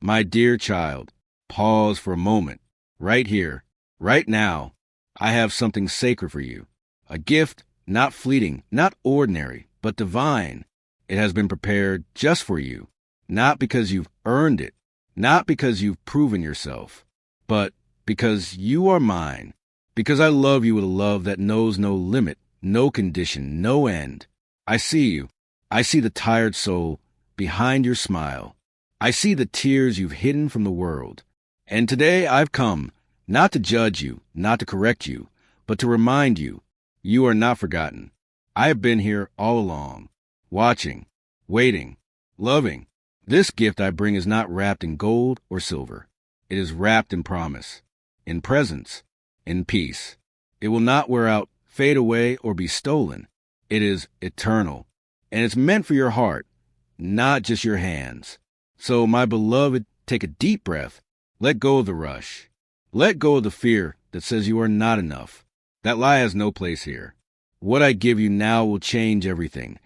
My dear child, pause for a moment. Right here, right now, I have something sacred for you. A gift, not fleeting, not ordinary, but divine. It has been prepared just for you, not because you've earned it, not because you've proven yourself, but because you are mine, because I love you with a love that knows no limit, no condition, no end. I see you. I see the tired soul behind your smile. I see the tears you've hidden from the world. And today I've come, not to judge you, not to correct you, but to remind you, you are not forgotten. I have been here all along, watching, waiting, loving. This gift I bring is not wrapped in gold or silver. It is wrapped in promise, in presence, in peace. It will not wear out, fade away, or be stolen. It is eternal, and it's meant for your heart, not just your hands. So, my beloved, take a deep breath. Let go of the rush. Let go of the fear that says you are not enough. That lie has no place here. What I give you now will change everything.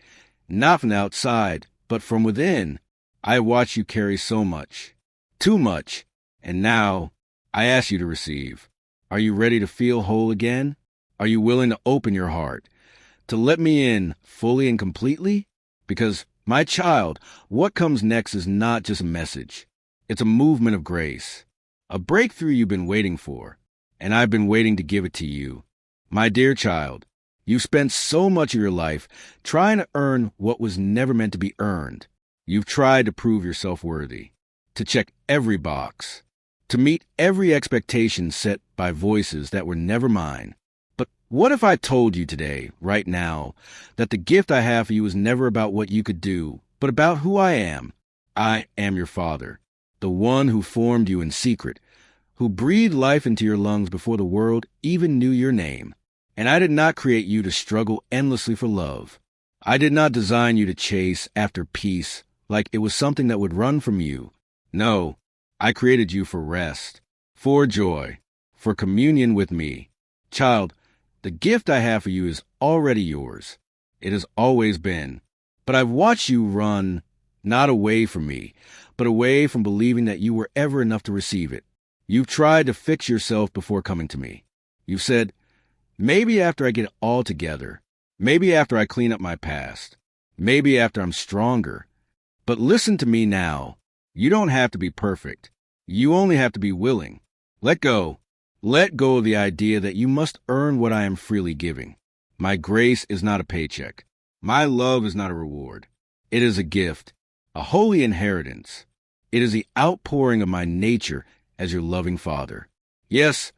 Not from the outside, but from within. I watch you carry so much. Too much. And now, I ask you to receive. Are you ready to feel whole again? Are you willing to open your heart? To let me in fully and completely? Because, my child, what comes next is not just a message. It's a movement of grace. A breakthrough you've been waiting for. And I've been waiting to give it to you. My dear child, you've spent so much of your life trying to earn what was never meant to be earned. You've tried to prove yourself worthy, to check every box, to meet every expectation set by voices that were never mine. But what if I told you today, right now, that the gift I have for you is never about what you could do, but about who I am? I am your Father, the one who formed you in secret, who breathed life into your lungs before the world even knew your name. And I did not create you to struggle endlessly for love. I did not design you to chase after peace like it was something that would run from you. No, I created you for rest, for joy, for communion with me. Child, the gift I have for you is already yours. It has always been. But I've watched you run, not away from me, but away from believing that you were ever enough to receive it. You've tried to fix yourself before coming to me. You've said, maybe after I get it all together, maybe after I clean up my past, maybe after I'm stronger. But listen to me now. You don't have to be perfect. You only have to be willing. Let go. Let go of the idea that you must earn what I am freely giving. My grace is not a paycheck. My love is not a reward. It is a gift, a holy inheritance. It is the outpouring of my nature as your loving Father. Yes,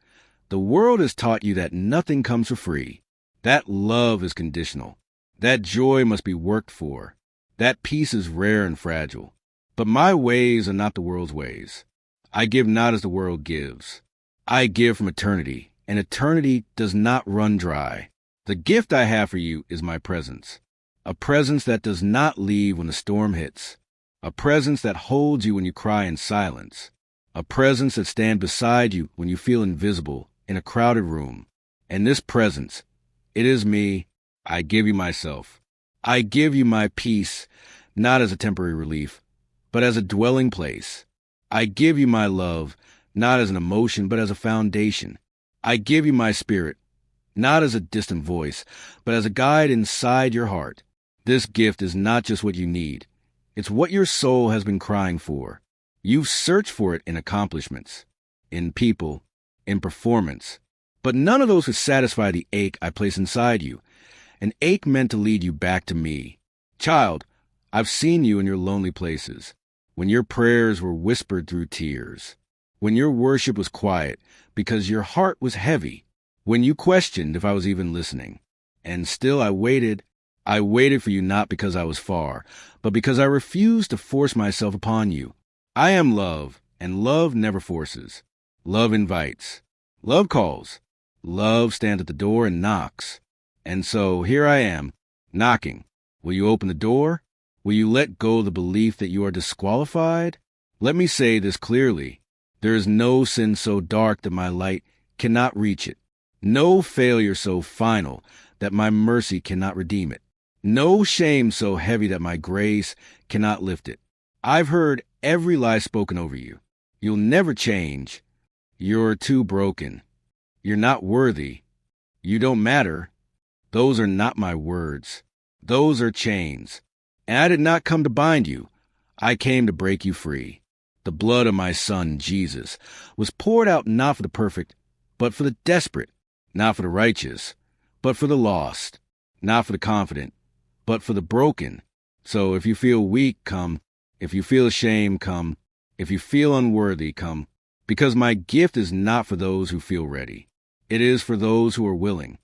the world has taught you that nothing comes for free. That love is conditional. That joy must be worked for. That peace is rare and fragile. But my ways are not the world's ways. I give not as the world gives. I give from eternity, and eternity does not run dry. The gift I have for you is my presence. A presence that does not leave when the storm hits. A presence that holds you when you cry in silence. A presence that stands beside you when you feel invisible in a crowded room. And this presence, it is me. I give you myself. I give you my peace, not as a temporary relief, but as a dwelling place. I give you my love, not as an emotion, but as a foundation. I give you my spirit, not as a distant voice, but as a guide inside your heart. This gift is not just what you need. It's what your soul has been crying for. You've searched for it in accomplishments, in people, in performance. But none of those could satisfy the ache I place inside you, an ache meant to lead you back to me. Child, I've seen you in your lonely places, when your prayers were whispered through tears, when your worship was quiet because your heart was heavy, when you questioned if I was even listening. And still I waited. I waited for you not because I was far, but because I refused to force myself upon you. I am love, and love never forces. Love invites. Love calls. Love stands at the door and knocks. And so here I am, knocking. Will you open the door? Will you let go of the belief that you are disqualified? Let me say this clearly. There is no sin so dark that my light cannot reach it. No failure so final that my mercy cannot redeem it. No shame so heavy that my grace cannot lift it. I've heard every lie spoken over you. You'll never change. You're too broken. You're not worthy. You don't matter. Those are not my words. Those are chains. And I did not come to bind you. I came to break you free. The blood of my Son, Jesus, was poured out not for the perfect, but for the desperate, not for the righteous, but for the lost, not for the confident, but for the broken. So if you feel weak, come. If you feel ashamed, come. If you feel unworthy, come. Because my gift is not for those who feel ready. It is for those who are willing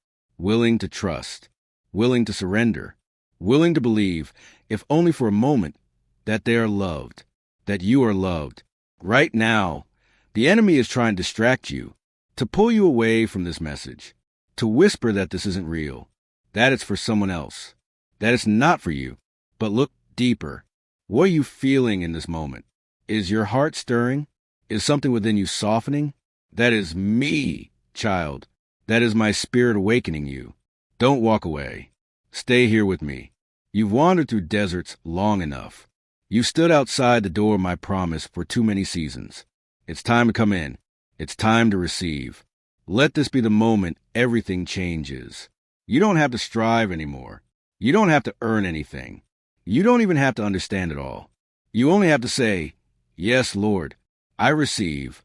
to trust, willing to surrender, willing to believe, if only for a moment, that they are loved, that you are loved. Right now, the enemy is trying to distract you, to pull you away from this message, to whisper that this isn't real, that it's for someone else, that it's not for you. But look deeper. What are you feeling in this moment? Is your heart stirring? Is something within you softening? That is me, child. That is my spirit awakening you. Don't walk away. Stay here with me. You've wandered through deserts long enough. You stood outside the door of my promise for too many seasons. It's time to come in. It's time to receive. Let this be the moment everything changes. You don't have to strive anymore. You don't have to earn anything. You don't even have to understand it all. You only have to say, "Yes, Lord, I receive."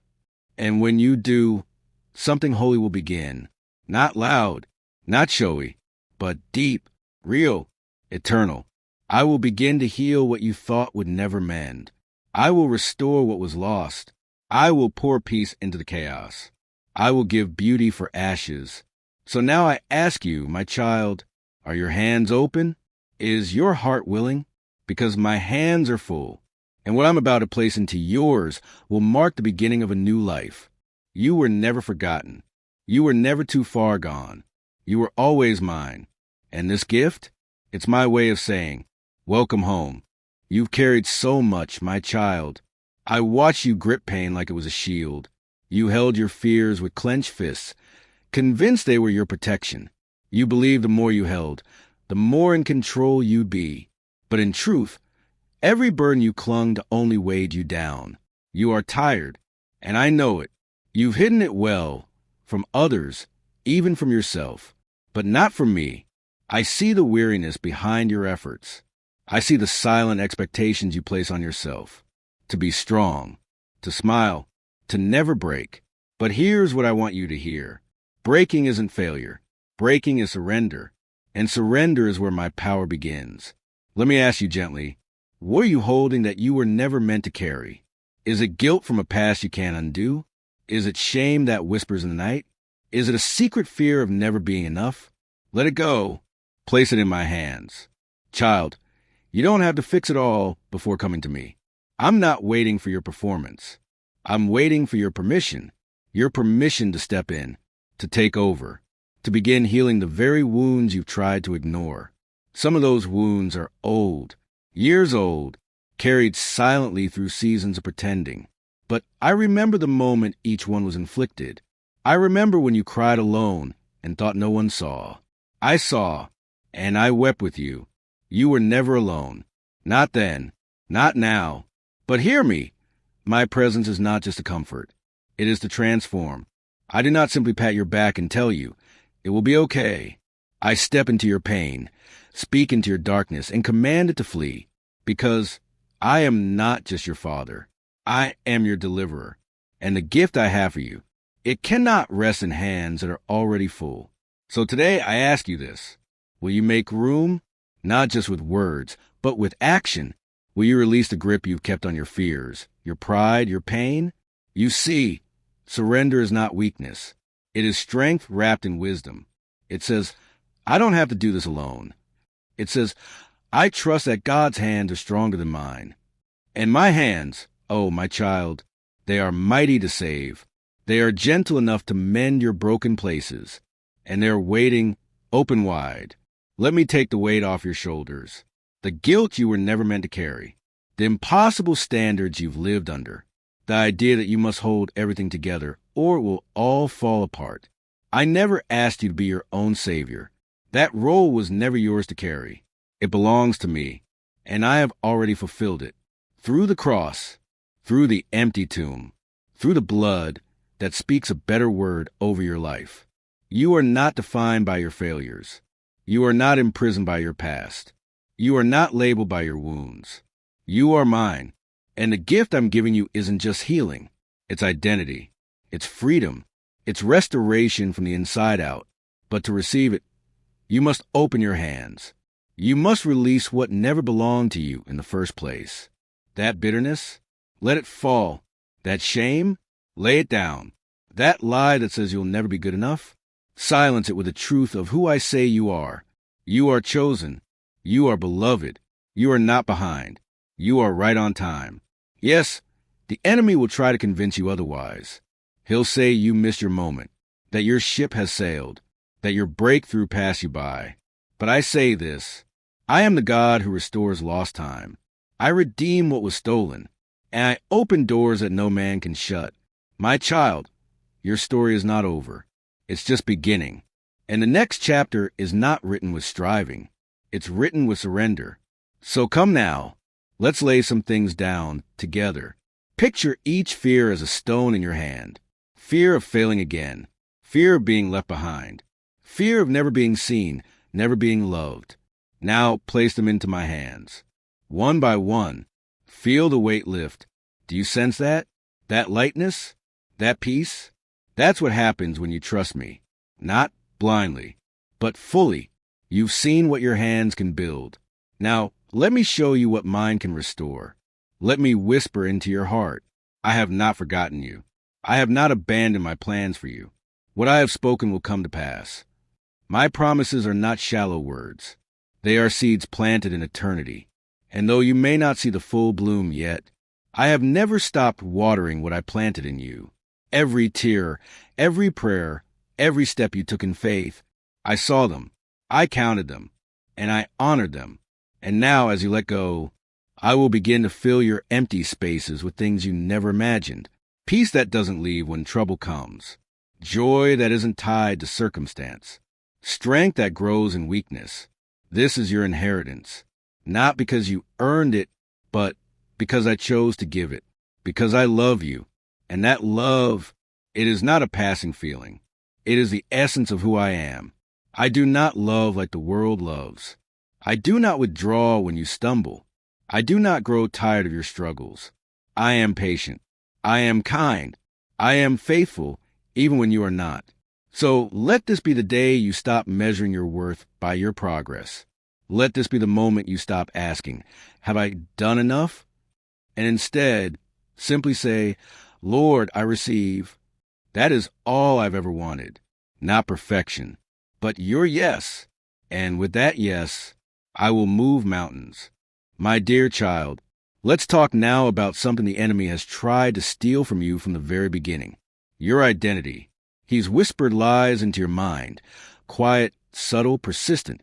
And when you do, something holy will begin. Not loud, not showy, but deep, real, eternal. I will begin to heal what you thought would never mend. I will restore what was lost. I will pour peace into the chaos. I will give beauty for ashes. So now I ask you, my child, are your hands open? Is your heart willing? Because my hands are full, and what I'm about to place into yours will mark the beginning of a new life. You were never forgotten. You were never too far gone. You were always mine. And this gift? It's my way of saying, welcome home. You've carried so much, my child. I watched you grip pain like it was a shield. You held your fears with clenched fists, convinced they were your protection. You believed the more you held, the more in control you'd be. But in truth, every burden you clung to only weighed you down. You are tired, and I know it. You've hidden it well, from others, even from yourself, but not from me. I see the weariness behind your efforts. I see the silent expectations you place on yourself. To be strong, to smile, to never break. But here's what I want you to hear. Breaking isn't failure. Breaking is surrender. And surrender is where my power begins. Let me ask you gently, what are you holding that you were never meant to carry? Is it guilt from a past you can't undo? Is it shame that whispers in the night? Is it a secret fear of never being enough? Let it go. Place it in my hands. Child, you don't have to fix it all before coming to me. I'm not waiting for your performance. I'm waiting for your permission to step in, to take over, to begin healing the very wounds you've tried to ignore. Some of those wounds are old, years old, carried silently through seasons of pretending. But I remember the moment each one was inflicted. I remember when you cried alone and thought no one saw. I saw, and I wept with you. You were never alone. Not then, not now. But hear me. My presence is not just a comfort. It is to transform. I do not simply pat your back and tell you, it will be okay. I step into your pain, speak into your darkness, and command it to flee. Because I am not just your father. I am your deliverer. And the gift I have for you, it cannot rest in hands that are already full. So today I ask you this. Will you make room? Not just with words, but with action. Will you release the grip you've kept on your fears, your pride, your pain? You see, surrender is not weakness. It is strength wrapped in wisdom. It says, I don't have to do this alone. It says, I trust that God's hands are stronger than mine. And my hands, oh, my child, they are mighty to save. They are gentle enough to mend your broken places. And they're waiting open wide. Let me take the weight off your shoulders. The guilt you were never meant to carry. The impossible standards you've lived under. The idea that you must hold everything together or it will all fall apart. I never asked you to be your own savior. That role was never yours to carry. It belongs to me, and I have already fulfilled it. Through the cross, through the empty tomb, through the blood that speaks a better word over your life. You are not defined by your failures. You are not imprisoned by your past. You are not labeled by your wounds. You are mine. And the gift I'm giving you isn't just healing. It's identity. It's freedom. It's restoration from the inside out. But to receive it, you must open your hands. You must release what never belonged to you in the first place. That bitterness, let it fall. That shame, lay it down. That lie that says you'll never be good enough, silence it with the truth of who I say you are. You are chosen. You are beloved. You are not behind. You are right on time. Yes, the enemy will try to convince you otherwise. He'll say you missed your moment, that your ship has sailed, that your breakthrough passed you by. But I say this, I am the God who restores lost time. I redeem what was stolen, and I open doors that no man can shut. My child, your story is not over. It's just beginning. And the next chapter is not written with striving. It's written with surrender. So come now, let's lay some things down together. Picture each fear as a stone in your hand. Fear of failing again. Fear of being left behind. Fear of never being seen, never being loved. Now place them into my hands. One by one, feel the weight lift. Do you sense that? That lightness? That peace? That's what happens when you trust me. Not blindly, but fully. You've seen what your hands can build. Now, let me show you what mine can restore. Let me whisper into your heart. I have not forgotten you. I have not abandoned my plans for you. What I have spoken will come to pass. My promises are not shallow words. They are seeds planted in eternity. And though you may not see the full bloom yet, I have never stopped watering what I planted in you. Every tear, every prayer, every step you took in faith, I saw them, I counted them, and I honored them. And now, as you let go, I will begin to fill your empty spaces with things you never imagined. Peace that doesn't leave when trouble comes. Joy that isn't tied to circumstance. Strength that grows in weakness. This is your inheritance. Not because you earned it, but because I chose to give it. Because I love you. And that love, it is not a passing feeling. It is the essence of who I am. I do not love like the world loves. I do not withdraw when you stumble. I do not grow tired of your struggles. I am patient. I am kind. I am faithful, even when you are not. So let this be the day you stop measuring your worth by your progress. Let this be the moment you stop asking, have I done enough? And instead, simply say, Lord, I receive. That is all I've ever wanted. Not perfection, but your yes. And with that yes, I will move mountains. My dear child, let's talk now about something the enemy has tried to steal from you from the very beginning. Your identity. He's whispered lies into your mind, quiet, subtle, persistent,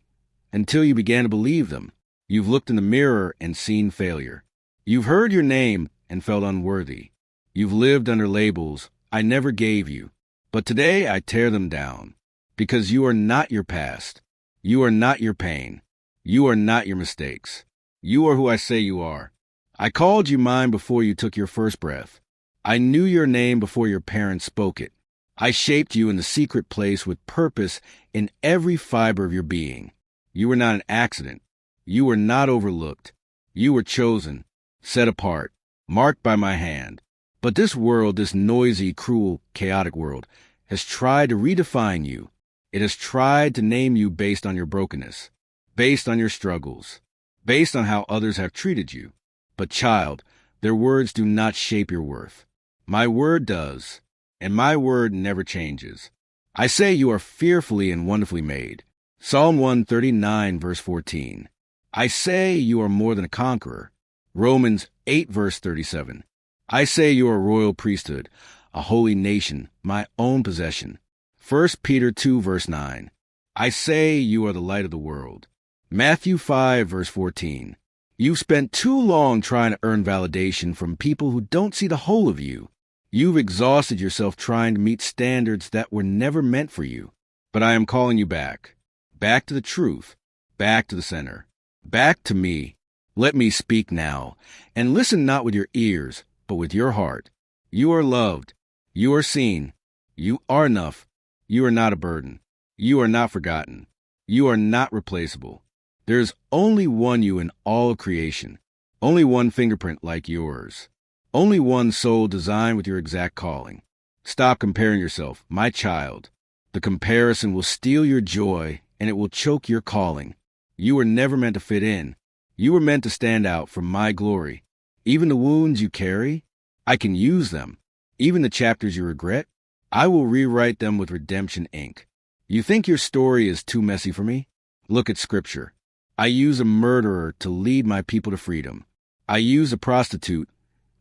until you began to believe them. You've looked in the mirror and seen failure. You've heard your name and felt unworthy. You've lived under labels I never gave you. But today I tear them down, because you are not your past. You are not your pain. You are not your mistakes. You are who I say you are. I called you mine before you took your first breath. I knew your name before your parents spoke it. I shaped you in the secret place with purpose in every fiber of your being. You were not an accident. You were not overlooked. You were chosen, set apart, marked by my hand. But this world, this noisy, cruel, chaotic world, has tried to redefine you. It has tried to name you based on your brokenness, based on your struggles, based on how others have treated you. But child, their words do not shape your worth. My word does, and my word never changes. I say you are fearfully and wonderfully made. Psalm 139, verse 14. I say you are more than a conqueror. Romans 8, verse 37. I say you are a royal priesthood, a holy nation, my own possession. 1 Peter 2, verse 9. I say you are the light of the world. Matthew 5, verse 14. You've spent too long trying to earn validation from people who don't see the whole of you. You've exhausted yourself trying to meet standards that were never meant for you. But I am calling you back. Back to the truth. Back to the center. Back to me. Let me speak now. And listen not with your ears, but with your heart. You are loved. You are seen. You are enough. You are not a burden. You are not forgotten. You are not replaceable. There is only one you in all of creation. Only one fingerprint like yours. Only one soul designed with your exact calling. Stop comparing yourself, my child. The comparison will steal your joy, and it will choke your calling. You were never meant to fit in. You were meant to stand out for my glory. Even the wounds you carry, I can use them. Even the chapters you regret, I will rewrite them with redemption ink. You think your story is too messy for me? Look at Scripture. I use a murderer to lead my people to freedom. I use a prostitute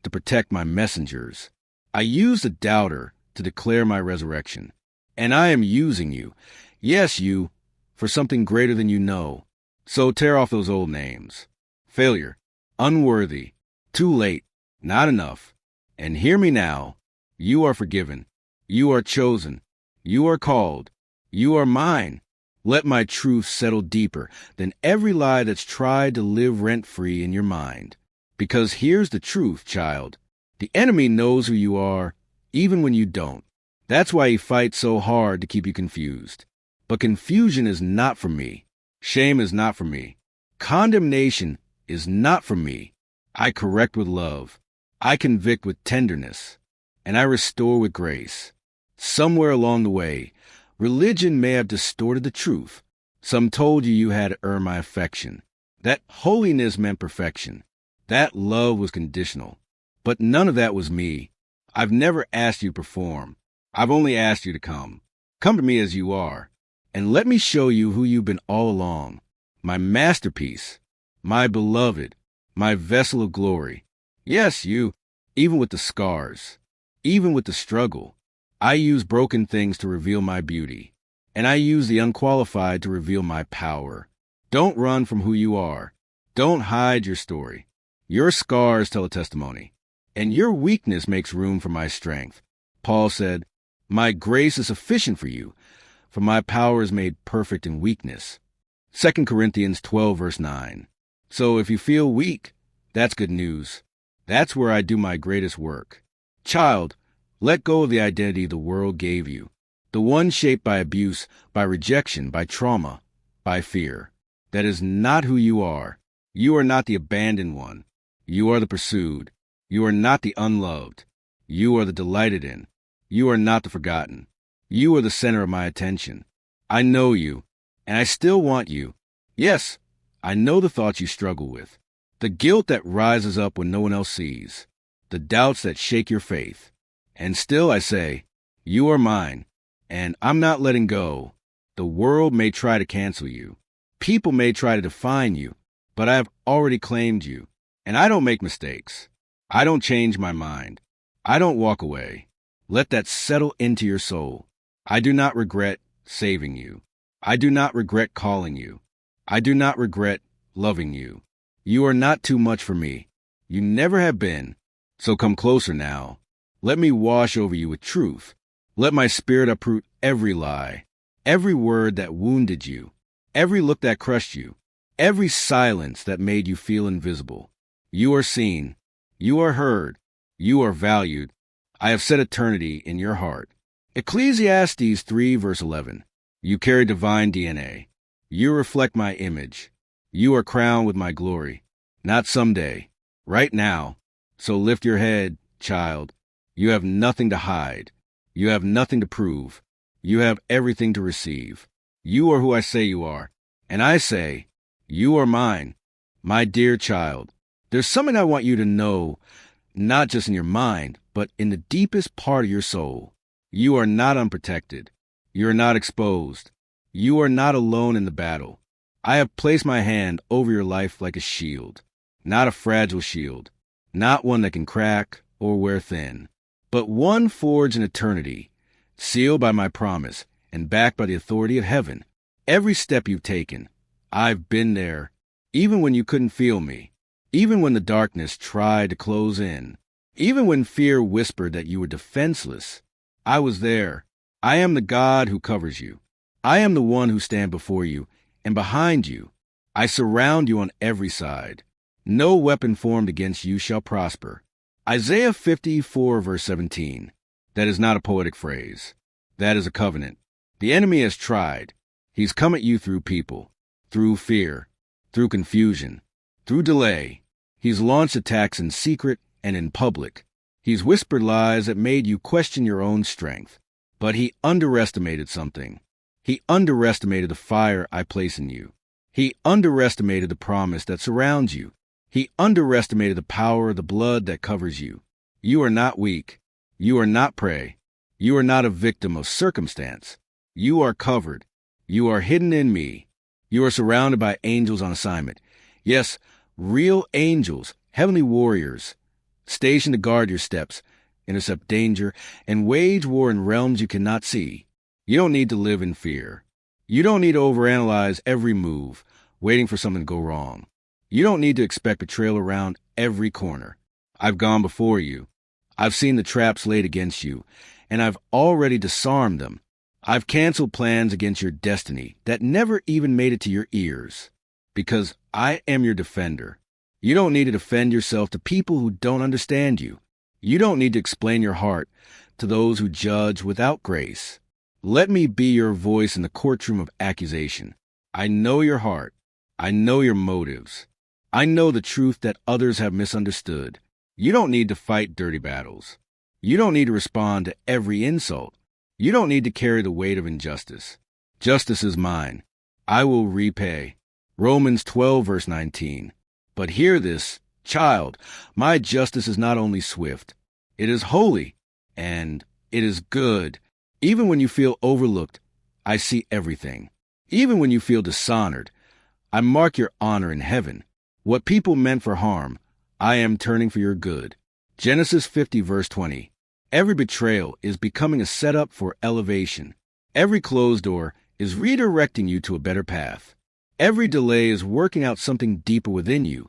to protect my messengers. I use a doubter to declare my resurrection. And I am using you, yes, you, for something greater than you know. So tear off those old names. Failure, unworthy, too late, not enough. And hear me now. You are forgiven. You are chosen. You are called. You are mine. Let my truth settle deeper than every lie that's tried to live rent-free in your mind. Because here's the truth, child. The enemy knows who you are, even when you don't. That's why he fights so hard to keep you confused. But confusion is not for me. Shame is not for me. Condemnation is not for me. I correct with love. I convict with tenderness. And I restore with grace. Somewhere along the way, religion may have distorted the truth. Some told you had to earn my affection. That holiness meant perfection. That love was conditional. But none of that was me. I've never asked you to perform. I've only asked you to come. Come to me as you are. And let me show you who you've been all along. My masterpiece. My beloved. My vessel of glory. Yes, you. Even with the scars. Even with the struggle. I use broken things to reveal my beauty. And I use the unqualified to reveal my power. Don't run from who you are. Don't hide your story. Your scars tell a testimony. And your weakness makes room for my strength. Paul said, my grace is sufficient for you, for my power is made perfect in weakness. 2 Corinthians 12, verse 9. So if you feel weak, that's good news. That's where I do my greatest work. Child, let go of the identity the world gave you. The one shaped by abuse, by rejection, by trauma, by fear. That is not who you are. You are not the abandoned one. You are the pursued. You are not the unloved. You are the delighted in. You are not the forgotten. You are the center of my attention. I know you, and I still want you. Yes, I know the thoughts you struggle with, the guilt that rises up when no one else sees, the doubts that shake your faith. And still I say, you are mine, and I'm not letting go. The world may try to cancel you. People may try to define you, but I have already claimed you. And I don't make mistakes. I don't change my mind. I don't walk away. Let that settle into your soul. I do not regret saving you. I do not regret calling you. I do not regret loving you. You are not too much for me. You never have been. So come closer now. Let me wash over you with truth. Let my spirit uproot every lie, every word that wounded you, every look that crushed you, every silence that made you feel invisible. You are seen. You are heard. You are valued. I have set eternity in your heart. Ecclesiastes 3, verse 11. You carry divine DNA. You reflect my image. You are crowned with my glory. Not someday. Right now. So lift your head, child. You have nothing to hide. You have nothing to prove. You have everything to receive. You are who I say you are. And I say, you are mine, my dear child. There's something I want you to know, not just in your mind, but in the deepest part of your soul. You are not unprotected. You are not exposed. You are not alone in the battle. I have placed my hand over your life like a shield, not a fragile shield, not one that can crack or wear thin, but one forged in eternity, sealed by my promise and backed by the authority of heaven. Every step you've taken, I've been there, even when you couldn't feel me. Even when the darkness tried to close in, even when fear whispered that you were defenseless, I was there. I am the God who covers you. I am the one who stands before you and behind you. I surround you on every side. No weapon formed against you shall prosper. Isaiah 54 verse 17. That is not a poetic phrase. That is a covenant. The enemy has tried. He's come at you through people, through fear, through confusion, through delay. He's launched attacks in secret and in public. He's whispered lies that made you question your own strength. But he underestimated something. He underestimated the fire I place in you. He underestimated the promise that surrounds you. He underestimated the power of the blood that covers you. You are not weak. You are not prey. You are not a victim of circumstance. You are covered. You are hidden in me. You are surrounded by angels on assignment. Yes, real angels, heavenly warriors, stationed to guard your steps, intercept danger, and wage war in realms you cannot see. You don't need to live in fear. You don't need to overanalyze every move, waiting for something to go wrong. You don't need to expect betrayal around every corner. I've gone before you. I've seen the traps laid against you, and I've already disarmed them. I've canceled plans against your destiny that never even made it to your ears, because I am your defender. You don't need to defend yourself to people who don't understand you. You don't need to explain your heart to those who judge without grace. Let me be your voice in the courtroom of accusation. I know your heart. I know your motives. I know the truth that others have misunderstood. You don't need to fight dirty battles. You don't need to respond to every insult. You don't need to carry the weight of injustice. Justice is mine. I will repay. Romans 12 verse 19. But hear this, child, my justice is not only swift, it is holy, and it is good. Even when you feel overlooked, I see everything. Even when you feel dishonored, I mark your honor in heaven. What people meant for harm, I am turning for your good. Genesis 50 verse 20. Every betrayal is becoming a setup for elevation. Every closed door is redirecting you to a better path. Every delay is working out something deeper within you,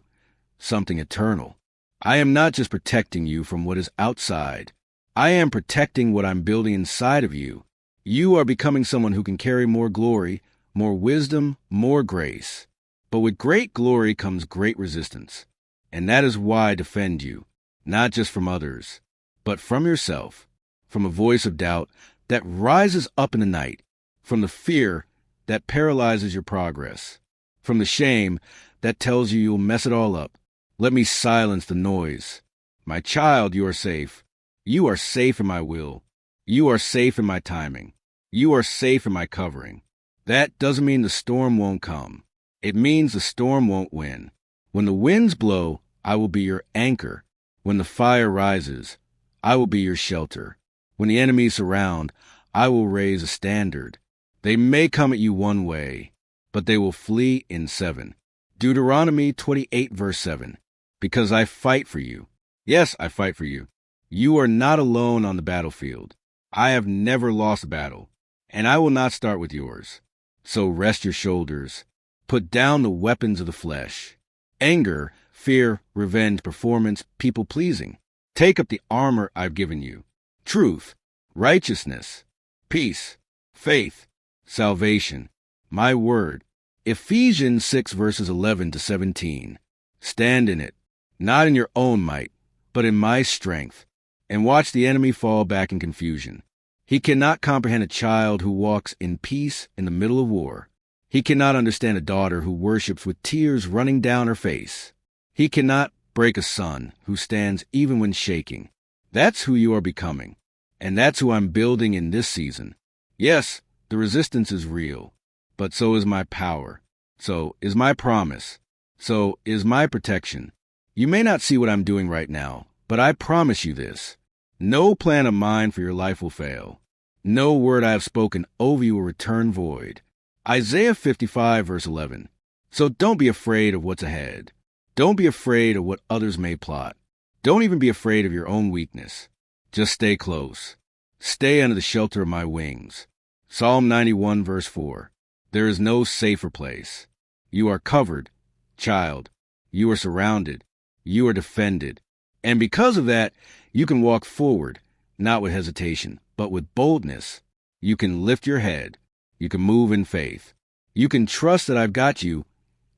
something eternal. I am not just protecting you from what is outside. I am protecting what I'm building inside of you. You are becoming someone who can carry more glory, more wisdom, more grace. But with great glory comes great resistance. And that is why I defend you, not just from others, but from yourself, from a voice of doubt that rises up in the night, from the fear that paralyzes your progress, from the shame that tells you you'll mess it all up. Let me silence the noise. My child, you are safe. You are safe in my will. You are safe in my timing. You are safe in my covering. That doesn't mean the storm won't come. It means the storm won't win. When the winds blow, I will be your anchor. When the fire rises, I will be your shelter. When the enemies surround, I will raise a standard. They may come at you one way, but they will flee in 7. Deuteronomy 28 verse 7. Because I fight for you. Yes, I fight for you. You are not alone on the battlefield. I have never lost a battle, and I will not start with yours. So rest your shoulders. Put down the weapons of the flesh. Anger, fear, revenge, performance, people-pleasing. Take up the armor I've given you. Truth, righteousness, peace, faith, salvation, my word. Ephesians 6 verses 11 to 17. Stand in it, not in your own might, but in my strength, and watch the enemy fall back in confusion. He cannot comprehend a child who walks in peace in the middle of war. He cannot understand a daughter who worships with tears running down her face. He cannot break a son who stands even when shaking. That's who you are becoming, and that's who I'm building in this season. Yes, the resistance is real, but so is my power. So is my promise. So is my protection. You may not see what I'm doing right now, but I promise you this. No plan of mine for your life will fail. No word I have spoken over you will return void. Isaiah 55 verse 11. So don't be afraid of what's ahead. Don't be afraid of what others may plot. Don't even be afraid of your own weakness. Just stay close. Stay under the shelter of my wings. Psalm 91 verse 4. There is no safer place. You are covered, child. You are surrounded. You are defended. And because of that, you can walk forward, not with hesitation, but with boldness. You can lift your head. You can move in faith. You can trust that I've got you,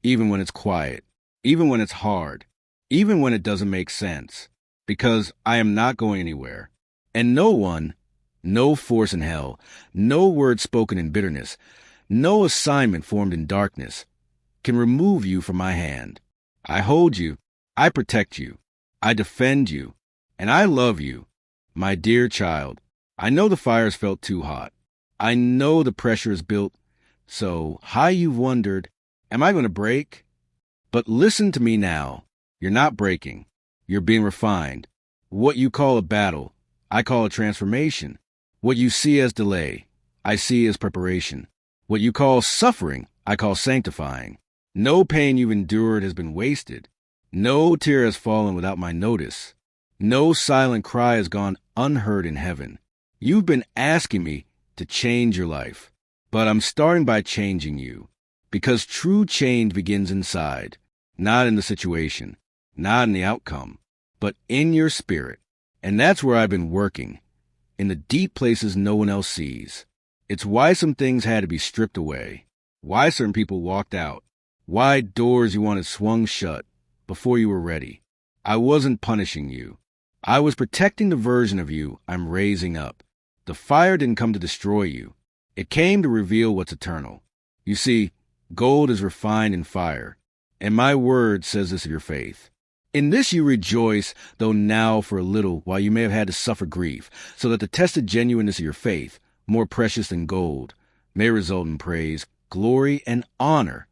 even when it's quiet, even when it's hard, even when it doesn't make sense. because I am not going anywhere. And no one, no force in hell, no word spoken in bitterness, no assignment formed in darkness can remove you from my hand. I hold you, I protect you, I defend you, and I love you, my dear child. I know the fire's felt too hot. I know the pressure is built so high you've wondered, am I going to break? But listen to me now. You're not breaking. You're being refined. What you call a battle, I call a transformation. What you see as delay, I see as preparation. What you call suffering, I call sanctifying. No pain you've endured has been wasted. No tear has fallen without my notice. No silent cry has gone unheard in heaven. You've been asking me to change your life, but I'm starting by changing you, because true change begins inside, not in the situation, not in the outcome, but in your spirit. And that's where I've been working, in the deep places no one else sees. It's why some things had to be stripped away, why certain people walked out, why doors you wanted swung shut before you were ready. I wasn't punishing you. I was protecting the version of you I'm raising up. The fire didn't come to destroy you. It came to reveal what's eternal. You see, gold is refined in fire, and my word says this of your faith. In this you rejoice, though now for a little, while you may have had to suffer grief, so that the tested genuineness of your faith, more precious than gold, may result in praise, glory, and honor.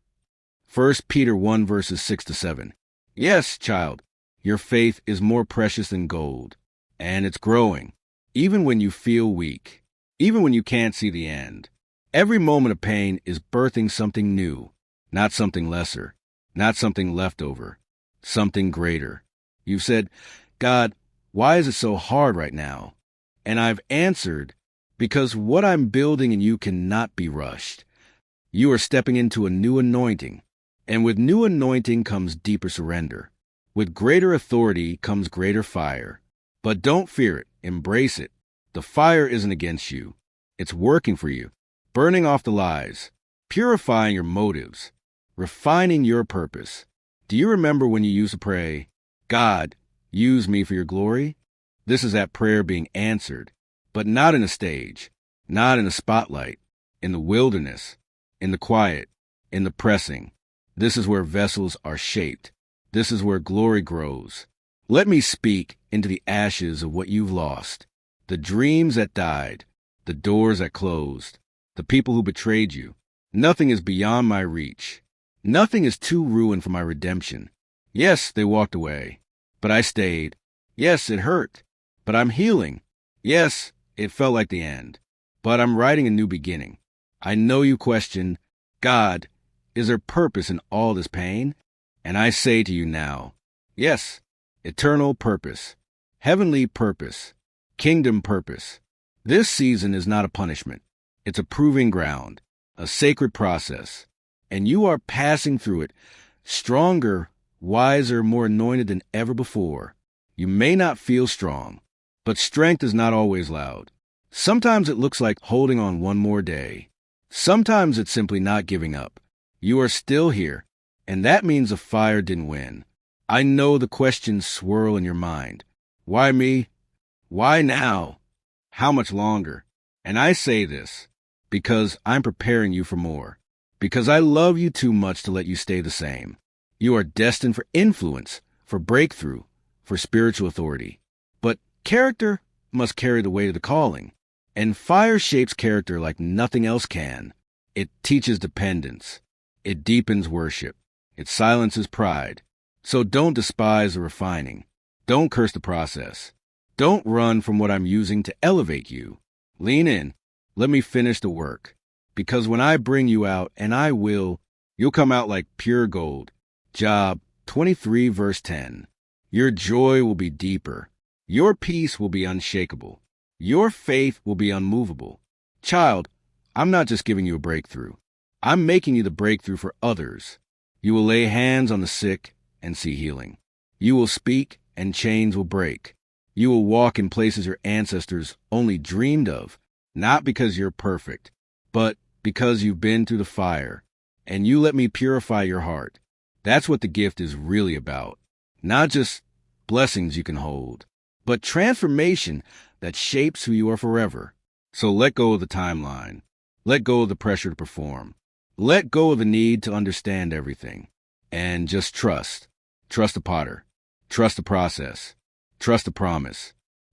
1 Peter 1 verses 6-7. Yes, child, your faith is more precious than gold, and it's growing, even when you feel weak, even when you can't see the end. Every moment of pain is birthing something new, not something lesser, not something leftover, something greater. You've said, God, why is it so hard right now? And I've answered, because what I'm building in you cannot be rushed. You are stepping into a new anointing, and with new anointing comes deeper surrender. With greater authority comes greater fire. But don't fear it, embrace it. The fire isn't against you. It's working for you, burning off the lies, purifying your motives, refining your purpose. Do you remember when you used to pray, God, use me for your glory? This is that prayer being answered, but not in a stage, not in a spotlight, in the wilderness, in the quiet, in the pressing. This is where vessels are shaped. This is where glory grows. Let me speak into the ashes of what you've lost, the dreams that died, the doors that closed, the people who betrayed you. Nothing is beyond my reach. Nothing is too ruined for my redemption. Yes, they walked away, but I stayed. Yes, it hurt, but I'm healing. Yes, it felt like the end, but I'm writing a new beginning. I know you question, God, is there purpose in all this pain? And I say to you now, yes, eternal purpose, heavenly purpose, kingdom purpose. This season is not a punishment. It's a proving ground, a sacred process, and you are passing through it stronger, wiser, more anointed than ever before. You may not feel strong, but strength is not always loud. Sometimes it looks like holding on one more day. Sometimes it's simply not giving up. You are still here, and that means the fire didn't win. I know the questions swirl in your mind. Why me? Why now? How much longer? And I say this because I'm preparing you for more. Because I love you too much to let you stay the same. You are destined for influence, for breakthrough, for spiritual authority. But character must carry the weight of the calling. And fire shapes character like nothing else can. It teaches dependence. It deepens worship. It silences pride. So don't despise the refining. Don't curse the process. Don't run from what I'm using to elevate you. Lean in. Let me finish the work. Because when I bring you out, and I will, you'll come out like pure gold. Job 23 verse 10. Your joy will be deeper. Your peace will be unshakable. Your faith will be unmovable. Child, I'm not just giving you a breakthrough. I'm making you the breakthrough for others. You will lay hands on the sick and see healing. You will speak and chains will break. You will walk in places your ancestors only dreamed of, not because you're perfect, but because you've been through the fire, and you let me purify your heart. That's what the gift is really about. Not just blessings you can hold, but transformation that shapes who you are forever. So let go of the timeline. Let go of the pressure to perform. Let go of the need to understand everything. And just trust. Trust the potter. Trust the process. Trust the promise.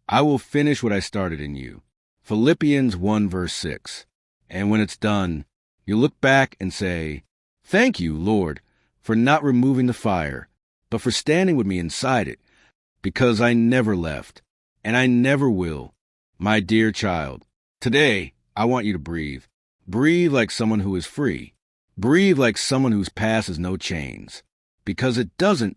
I will finish what I started in you. Philippians 1 verse 6. And when it's done, you look back and say, "Thank you, Lord, for not removing the fire, but for standing with me inside it, because I never left, and I never will." My dear child, today I want you to breathe. Breathe like someone who is free. Breathe like someone whose past has no chains. Because it doesn't,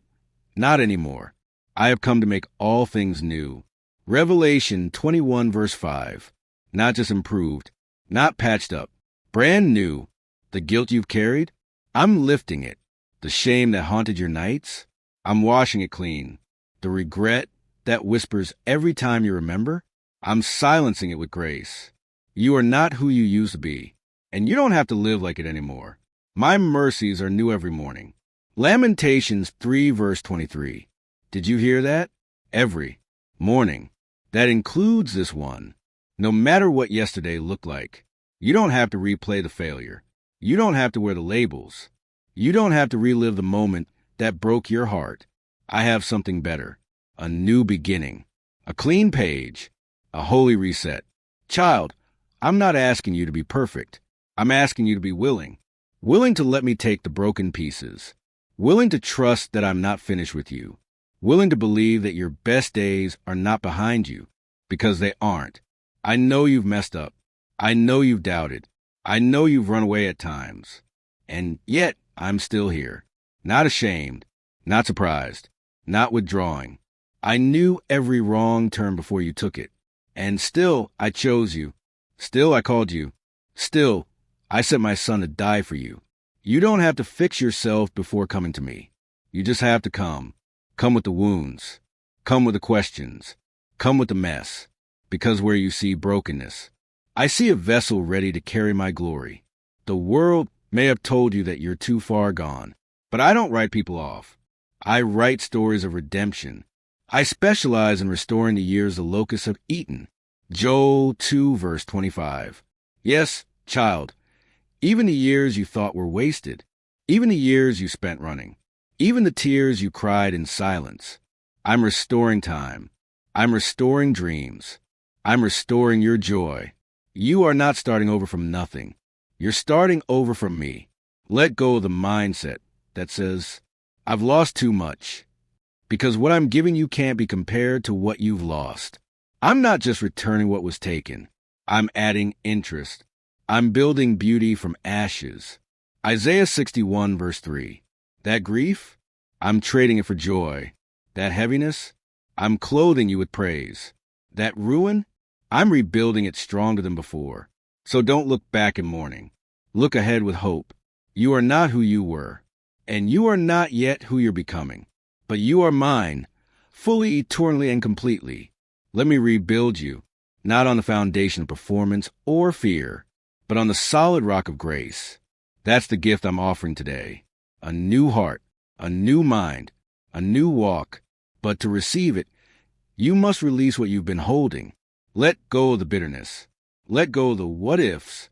not anymore. I have come to make all things new. Revelation 21 verse 5. Not just improved, not patched up, brand new. The guilt you've carried, I'm lifting it. The shame that haunted your nights, I'm washing it clean. The regret that whispers every time you remember, I'm silencing it with grace. You are not who you used to be, and you don't have to live like it anymore. My mercies are new every morning. Lamentations 3 verse 23. Did you hear that? Every morning. That includes this one. No matter what yesterday looked like, you don't have to replay the failure. You don't have to wear the labels. You don't have to relive the moment that broke your heart. I have something better. A new beginning. A clean page. A holy reset. Child, I'm not asking you to be perfect. I'm asking you to be willing. Willing to let me take the broken pieces. Willing to trust that I'm not finished with you. Willing to believe that your best days are not behind you, because they aren't. I know you've messed up. I know you've doubted. I know you've run away at times. And yet, I'm still here. Not ashamed. Not surprised. Not withdrawing. I knew every wrong turn before you took it. And still, I chose you. Still, I called you. Still, I sent my son to die for you. You don't have to fix yourself before coming to me. You just have to come. Come with the wounds. Come with the questions. Come with the mess. Because where you see brokenness, I see a vessel ready to carry my glory. The world may have told you that you're too far gone, but I don't write people off. I write stories of redemption. I specialize in restoring the years the locusts have eaten. Joel 2 verse 25. Yes, child, even the years you thought were wasted, even the years you spent running, even the tears you cried in silence. I'm restoring time. I'm restoring dreams. I'm restoring your joy. You are not starting over from nothing. You're starting over from me. Let go of the mindset that says, I've lost too much. Because what I'm giving you can't be compared to what you've lost. I'm not just returning what was taken. I'm adding interest. I'm building beauty from ashes. Isaiah 61 verse 3. That grief, I'm trading it for joy. That heaviness, I'm clothing you with praise. That ruin, I'm rebuilding it stronger than before. So don't look back in mourning. Look ahead with hope. You are not who you were, and you are not yet who you're becoming. But you are mine, fully, eternally, and completely. Let me rebuild you, not on the foundation of performance or fear, but on the solid rock of grace. That's the gift I'm offering today. A new heart, a new mind, a new walk. But to receive it, you must release what you've been holding. Let go of the bitterness. Let go of the what-ifs.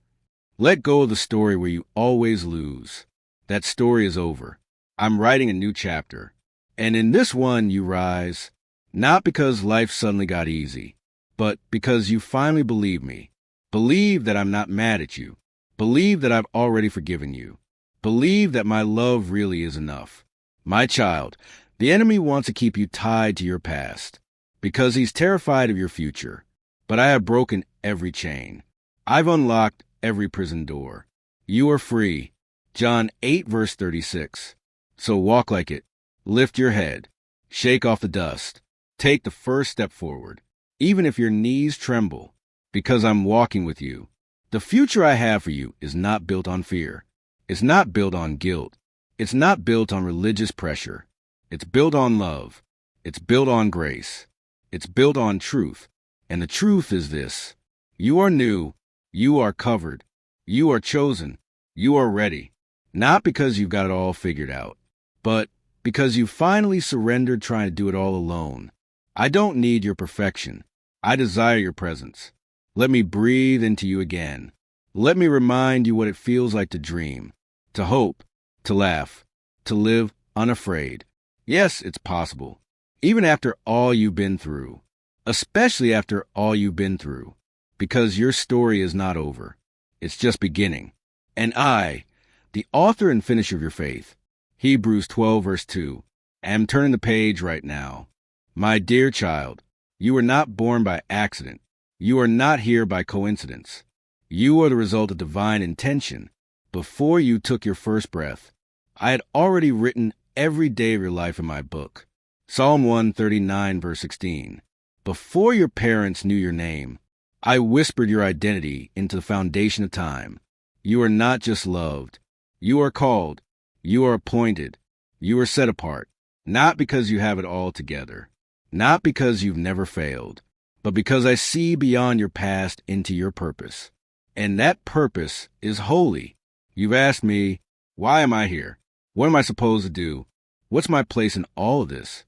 Let go of the story where you always lose. That story is over. I'm writing a new chapter. And in this one, you rise, not because life suddenly got easy, but because you finally believe me. Believe that I'm not mad at you. Believe that I've already forgiven you. Believe that my love really is enough. My child, the enemy wants to keep you tied to your past because he's terrified of your future. But I have broken every chain. I've unlocked every prison door. You are free. John 8 verse 36. So walk like it. Lift your head. Shake off the dust. Take the first step forward, even if your knees tremble, because I'm walking with you. The future I have for you is not built on fear. It's not built on guilt. It's not built on religious pressure. It's built on love. It's built on grace. It's built on truth. And the truth is this. You are new. You are covered. You are chosen. You are ready. Not because you've got it all figured out, but because you finally surrendered trying to do it all alone. I don't need your perfection. I desire your presence. Let me breathe into you again. Let me remind you what it feels like to dream, to hope, to laugh, to live unafraid. Yes, it's possible, even after all you've been through, especially after all you've been through, because your story is not over. It's just beginning. And I, the author and finisher of your faith, Hebrews 12, verse 2, am turning the page right now. My dear child, you were not born by accident. You are not here by coincidence. You are the result of divine intention. Before you took your first breath, I had already written every day of your life in my book. Psalm 139, verse 16. Before your parents knew your name, I whispered your identity into the foundation of time. You are not just loved. You are called. You are appointed. You are set apart, not because you have it all together, not because you've never failed, but because I see beyond your past into your purpose. And that purpose is holy. You've asked me, why am I here? What am I supposed to do? What's my place in all of this?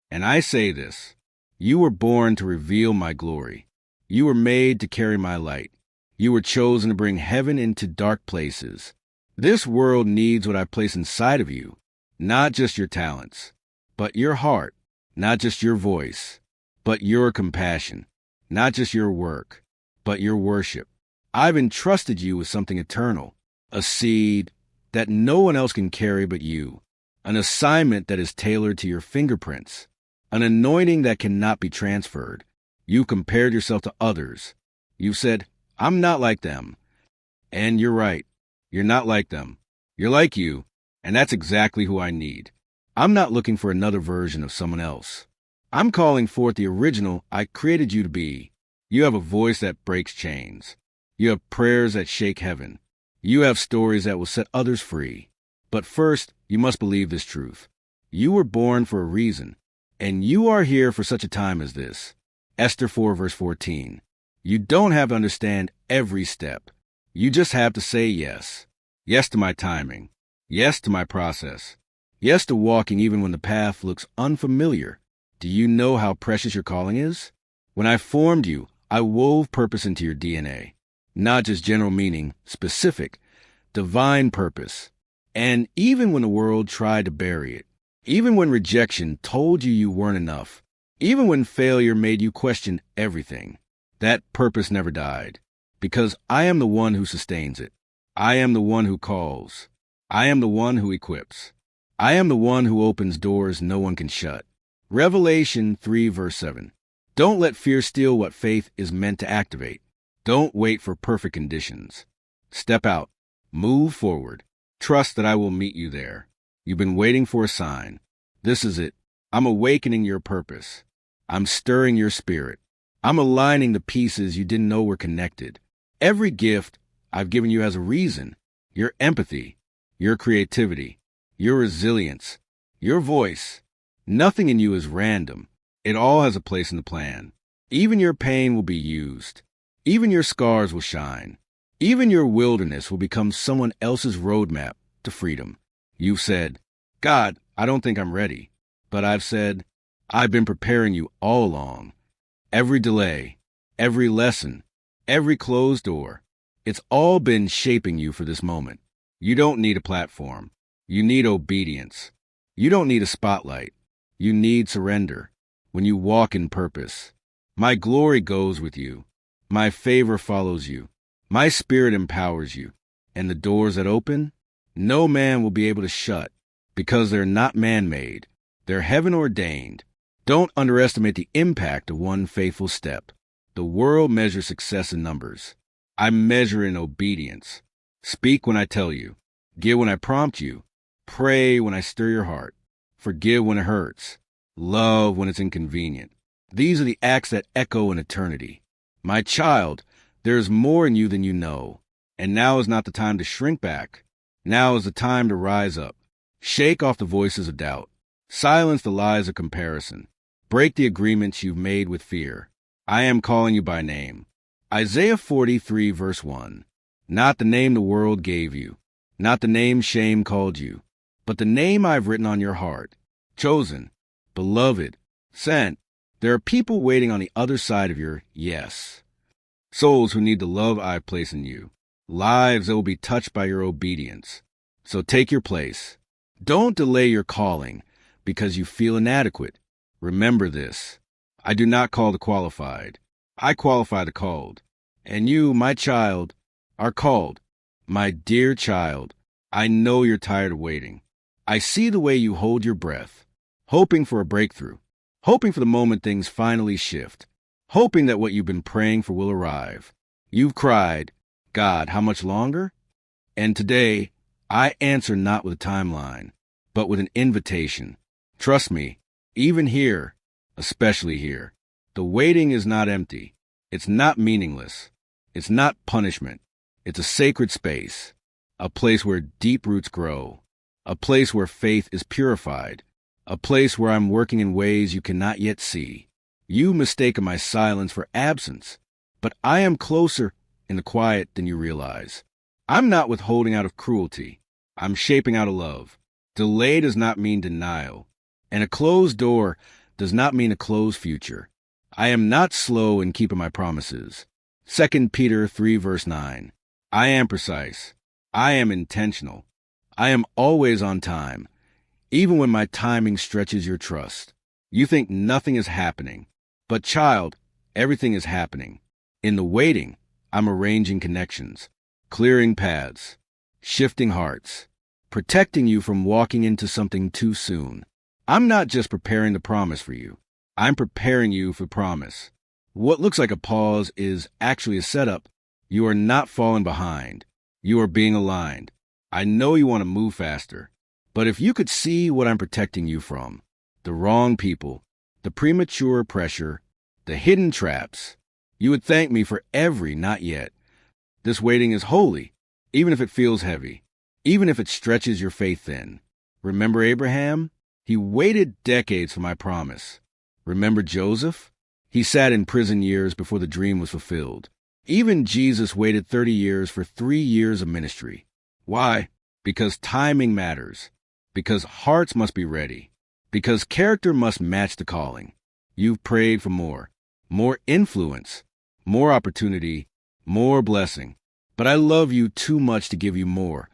And I say this, you were born to reveal my glory. You were made to carry my light. You were chosen to bring heaven into dark places. This world needs what I place inside of you, not just your talents, but your heart, not just your voice, but your compassion, not just your work, but your worship. I've entrusted you with something eternal, a seed that no one else can carry but you, an assignment that is tailored to your fingerprints, an anointing that cannot be transferred. You compared yourself to others. You said, I'm not like them. And you're right. You're not like them. You're like you, and that's exactly who I need. I'm not looking for another version of someone else. I'm calling forth the original I created you to be. You have a voice that breaks chains. You have prayers that shake heaven. You have stories that will set others free. But first, you must believe this truth. You were born for a reason, and you are here for such a time as this. Esther 4, verse 14. You don't have to understand every step. You just have to say yes. Yes to my timing. Yes to my process. Yes to walking even when the path looks unfamiliar. Do you know how precious your calling is? When I formed you, I wove purpose into your DNA. Not just general meaning, specific, divine purpose. And even when the world tried to bury it, even when rejection told you you weren't enough, even when failure made you question everything, that purpose never died. Because I am the one who sustains it. I am the one who calls. I am the one who equips. I am the one who opens doors no one can shut. Revelation 3, verse 7. Don't let fear steal what faith is meant to activate. Don't wait for perfect conditions. Step out. Move forward. Trust that I will meet you there. You've been waiting for a sign. This is it. I'm awakening your purpose. I'm stirring your spirit. I'm aligning the pieces you didn't know were connected. Every gift I've given you has a reason. Your empathy, your creativity, your resilience, your voice. Nothing in you is random. It all has a place in the plan. Even your pain will be used. Even your scars will shine. Even your wilderness will become someone else's roadmap to freedom. You've said, God, I don't think I'm ready. But I've said, I've been preparing you all along. Every delay, every lesson, every closed door, it's all been shaping you for this moment. You don't need a platform. You need obedience. You don't need a spotlight. You need surrender. When you walk in purpose, my glory goes with you. My favor follows you. My spirit empowers you. And the doors that open, no man will be able to shut because they're not man-made. They're heaven-ordained. Don't underestimate the impact of one faithful step. The world measures success in numbers. I measure in obedience. Speak when I tell you. Give when I prompt you. Pray when I stir your heart. Forgive when it hurts. Love when it's inconvenient. These are the acts that echo in eternity. My child, there is more in you than you know. And now is not the time to shrink back. Now is the time to rise up. Shake off the voices of doubt. Silence the lies of comparison. Break the agreements you've made with fear. I am calling you by name. Isaiah 43, verse 1. Not the name the world gave you, not the name shame called you, but the name I've written on your heart. chosen, beloved, sent. There are people waiting on the other side of your yes. Souls who need the love I've placed in you. Lives that will be touched by your obedience. So take your place. Don't delay your calling because you feel inadequate. Remember this. I do not call the qualified. I qualify the called. And you, my child, are called. My dear child, I know you're tired of waiting. I see the way you hold your breath, hoping for a breakthrough, hoping for the moment things finally shift, hoping that what you've been praying for will arrive. You've cried, God, how much longer? And today, I answer not with a timeline, but with an invitation. Trust me, even here, especially here, the waiting is not empty. It's not meaningless. It's not punishment. It's a sacred space, a place where deep roots grow, a place where faith is purified, a place where I'm working in ways you cannot yet see. You mistaken my silence for absence, but I am closer in the quiet than you realize. I'm not withholding out of cruelty. I'm shaping out of love. Delay does not mean denial, and a closed door does not mean a closed future. I am not slow in keeping my promises. 2 Peter 3 verse 9. I am precise. I am intentional. I am always on time, even when my timing stretches your trust. You think nothing is happening, but child, everything is happening. In the waiting, I'm arranging connections, clearing paths, shifting hearts, protecting you from walking into something too soon. I'm not just preparing the promise for you. I'm preparing you for promise. What looks like a pause is actually a setup. You are not falling behind. You are being aligned. I know you want to move faster, but if you could see what I'm protecting you from, the wrong people, the premature pressure, the hidden traps, you would thank me for every not yet. This waiting is holy, even if it feels heavy, even if it stretches your faith thin. Remember Abraham? He waited decades for my promise. Remember Joseph? He sat in prison years before the dream was fulfilled. Even Jesus waited 30 years for 3 years of ministry. Why? Because timing matters. Because hearts must be ready. Because character must match the calling. You've prayed for more influence, more opportunity, more blessing. But I love you too much to give you more,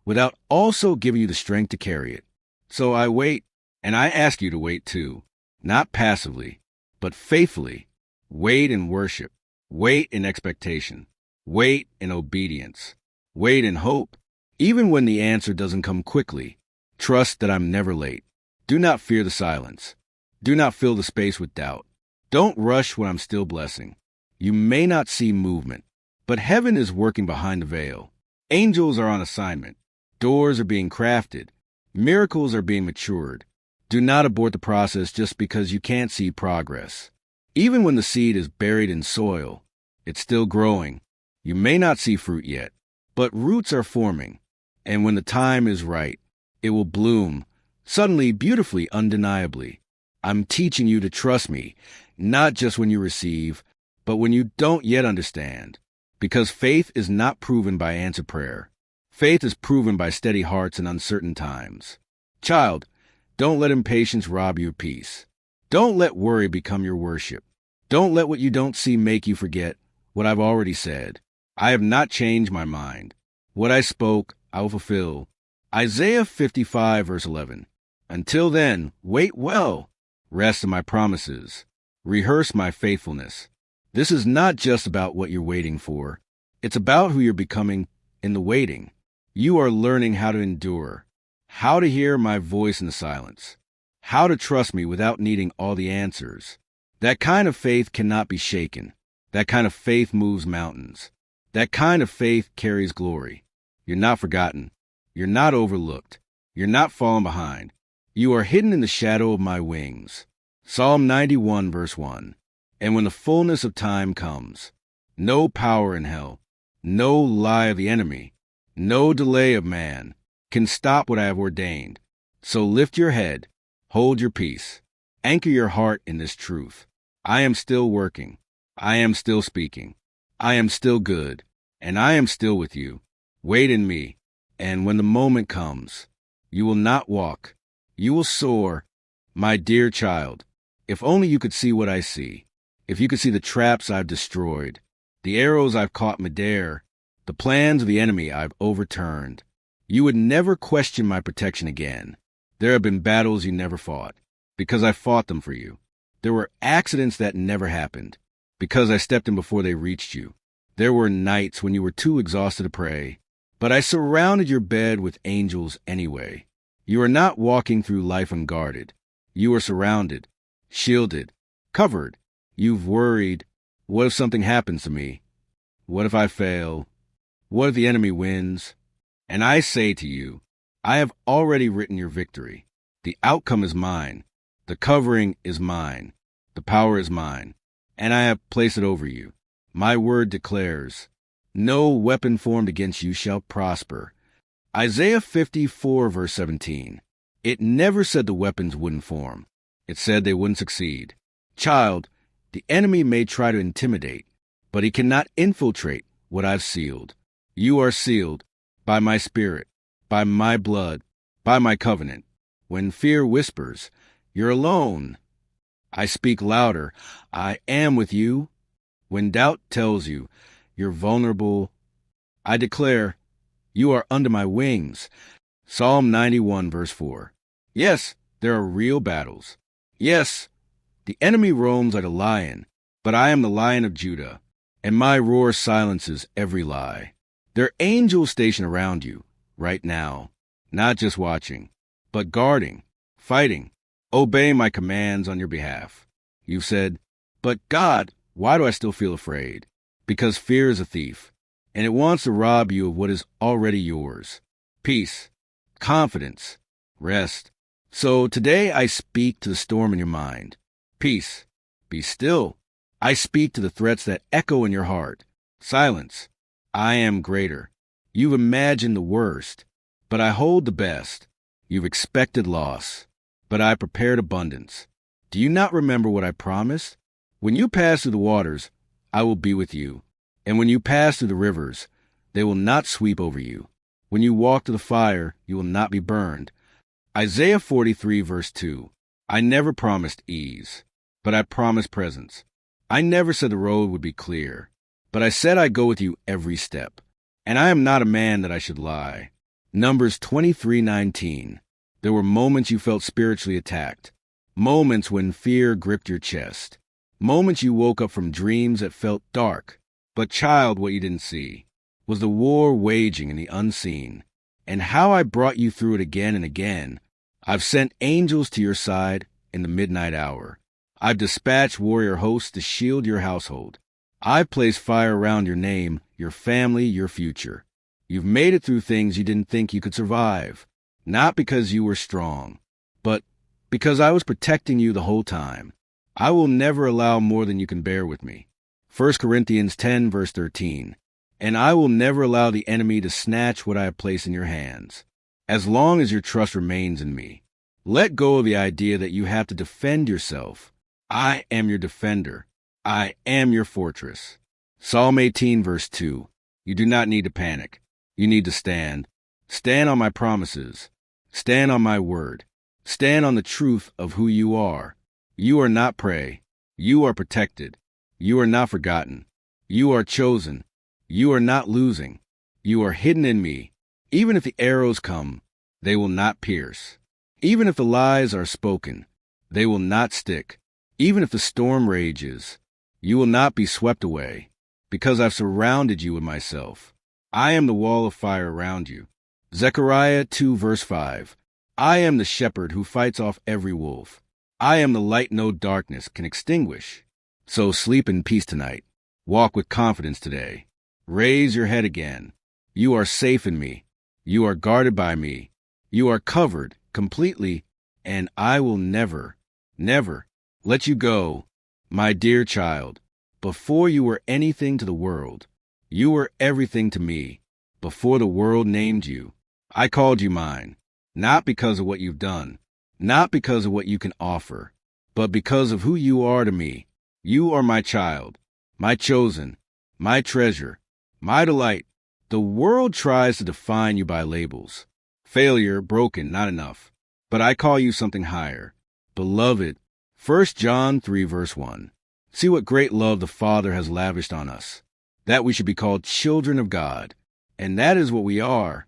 without also giving you the strength to carry it. So I wait, and I ask you to wait too. Not passively, but faithfully. Wait in worship. Wait in expectation. Wait in obedience. Wait in hope. Even when the answer doesn't come quickly, trust that I'm never late. Do not fear the silence. Do not fill the space with doubt. Don't rush when I'm still blessing. You may not see movement, but heaven is working behind the veil. Angels are on assignment. Doors are being crafted. Miracles are being matured. Do not abort the process just because you can't see progress. Even when the seed is buried in soil, it's still growing. You may not see fruit yet, but roots are forming. And when the time is right, it will bloom, suddenly, beautifully, undeniably. I'm teaching you to trust me, not just when you receive, but when you don't yet understand. Because faith is not proven by answered prayer. Faith is proven by steady hearts in uncertain times. Child, don't let impatience rob your peace. Don't let worry become your worship. Don't let what you don't see make you forget what I've already said. I have not changed my mind. What I spoke, I will fulfill. Isaiah 55, verse 11. Until then, wait well. Rest in my promises. Rehearse my faithfulness. This is not just about what you're waiting for. It's about who you're becoming in the waiting. You are learning how to endure, how to hear my voice in the silence, how to trust me without needing all the answers. That kind of faith cannot be shaken. That kind of faith moves mountains. That kind of faith carries glory. You're not forgotten. You're not overlooked. You're not falling behind. You are hidden in the shadow of my wings. Psalm 91, verse 1. And when the fullness of time comes, no power in hell, no lie of the enemy, no delay of man can stop what I have ordained. So lift your head, hold your peace, anchor your heart in this truth. I am still working. I am still speaking. I am still good, and I am still with you. Wait in me, and when the moment comes, you will not walk. You will soar, My dear child, if only you could see what I see. If you could see the traps I've destroyed, the arrows I've caught midair, the plans of the enemy I've overturned, you would never question my protection again. There have been battles you never fought, because I fought them for you. There were accidents that never happened, because I stepped in before they reached you. There were nights when you were too exhausted to pray, but I surrounded your bed with angels anyway. You are not walking through life unguarded. You are surrounded, shielded, covered. You've worried, what if something happens to me? What if I fail? What if the enemy wins? And I say to you, I have already written your victory. The outcome is mine. The covering is mine. The power is mine. And I have placed it over you. My word declares, no weapon formed against you shall prosper. Isaiah 54, verse 17. It never said the weapons wouldn't form. It said they wouldn't succeed. Child, the enemy may try to intimidate, but he cannot infiltrate what I've sealed. You are sealed by my spirit, by my blood, by my covenant. When fear whispers, you're alone, I speak louder, I am with you. When doubt tells you, you're vulnerable, I declare, you are under my wings. Psalm 91, verse 4. Yes, there are real battles. Yes, the enemy roams like a lion, but I am the Lion of Judah, and my roar silences every lie. There are angels stationed around you right now, not just watching, but guarding, fighting, obeying my commands on your behalf. You've said, but God, why do I still feel afraid? Because fear is a thief, and it wants to rob you of what is already yours. Peace, confidence, rest. So today I speak to the storm in your mind. Peace, be still. I speak to the threats that echo in your heart. Silence. I am greater. You've imagined the worst, but I hold the best. You've expected loss, but I prepared abundance. Do you not remember what I promised? When you pass through the waters, I will be with you. And when you pass through the rivers, they will not sweep over you. When you walk through the fire, you will not be burned. Isaiah 43, verse 2. I never promised ease, but I promised presence. I never said the road would be clear, but I said I'd go with you every step. And I am not a man that I should lie. Numbers 23:19. There were moments you felt spiritually attacked, moments when fear gripped your chest, moments you woke up from dreams that felt dark. But child, what you didn't see was the war waging in the unseen, and how I brought you through it again and again. I've sent angels to your side in the midnight hour. I've dispatched warrior hosts to shield your household. I've placed fire around your name, your family, your future. You've made it through things you didn't think you could survive, not because you were strong, but because I was protecting you the whole time. I will never allow more than you can bear with me. 1 Corinthians 10, verse 13. And I will never allow the enemy to snatch what I have placed in your hands, as long as your trust remains in me. Let go of the idea that you have to defend yourself. I am your defender. I am your fortress. Psalm 18, verse 2. You do not need to panic. You need to stand. Stand on my promises. Stand on my word. Stand on the truth of who you are. You are not prey. You are protected. You are not forgotten. You are chosen. You are not losing. You are hidden in me. Even if the arrows come, they will not pierce. Even if the lies are spoken, they will not stick. Even if the storm rages, you will not be swept away, because I've surrounded you with myself. I am the wall of fire around you. Zechariah 2, verse 5. I am the shepherd who fights off every wolf. I am the light no darkness can extinguish. So sleep in peace tonight. Walk with confidence today. Raise your head again. You are safe in me. You are guarded by me. You are covered completely, and I will never, never let you go, my dear child. Before you were anything to the world, you were everything to me. Before the world named you, I called you mine, not because of what you've done, not because of what you can offer, but because of who you are to me. You are my child, my chosen, my treasure, my delight. The world tries to define you by labels. Failure, broken, not enough. But I call you something higher. Beloved, 1 John 3 verse 1. See what great love the Father has lavished on us, that we should be called children of God. And that is what we are.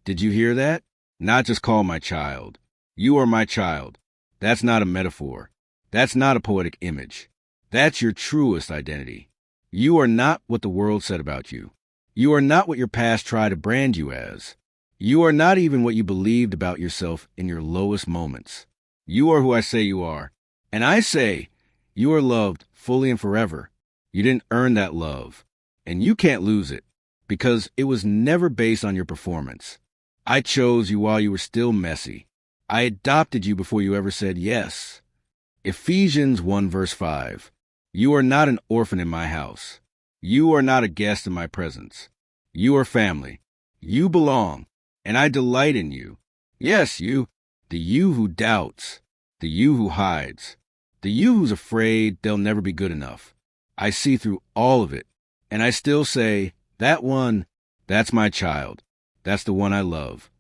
Did you hear that? Not just call my child. You are my child. That's not a metaphor. That's not a poetic image. That's your truest identity. You are not what the world said about you. You are not what your past tried to brand you as. You are not even what you believed about yourself in your lowest moments. You are who I say you are. And I say, you are loved fully and forever. You didn't earn that love. And you can't lose it, because it was never based on your performance. I chose you while you were still messy. I adopted you before you ever said yes. Ephesians 1 verse 5. You are not an orphan in my house. You are not a guest in my presence. You are family. You belong, and I delight in you. Yes, you, the you who doubts, the you who hides, the you who's afraid they'll never be good enough. I see through all of it, and I still say, that one, that's my child. That's the one I love.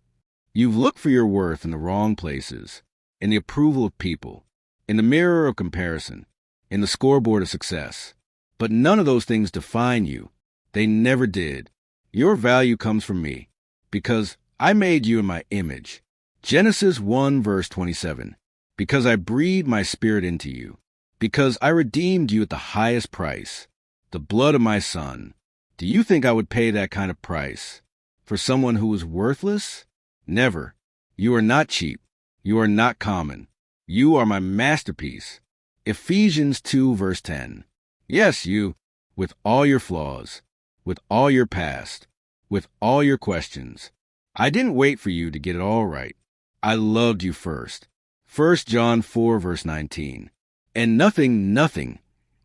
You've looked for your worth in the wrong places, in the approval of people, in the mirror of comparison, in the scoreboard of success. But none of those things define you. They never did. Your value comes from me, because I made you in my image. Genesis 1 verse 27. Because I breathed my spirit into you. Because I redeemed you at the highest price, the blood of my son. Do you think I would pay that kind of price for someone who was worthless? Never. You are not cheap. You are not common. You are my masterpiece. Ephesians 2 verse 10. Yes, you, with all your flaws, with all your past, with all your questions. I didn't wait for you to get it all right. I loved you first. 1 John 4 verse 19. And nothing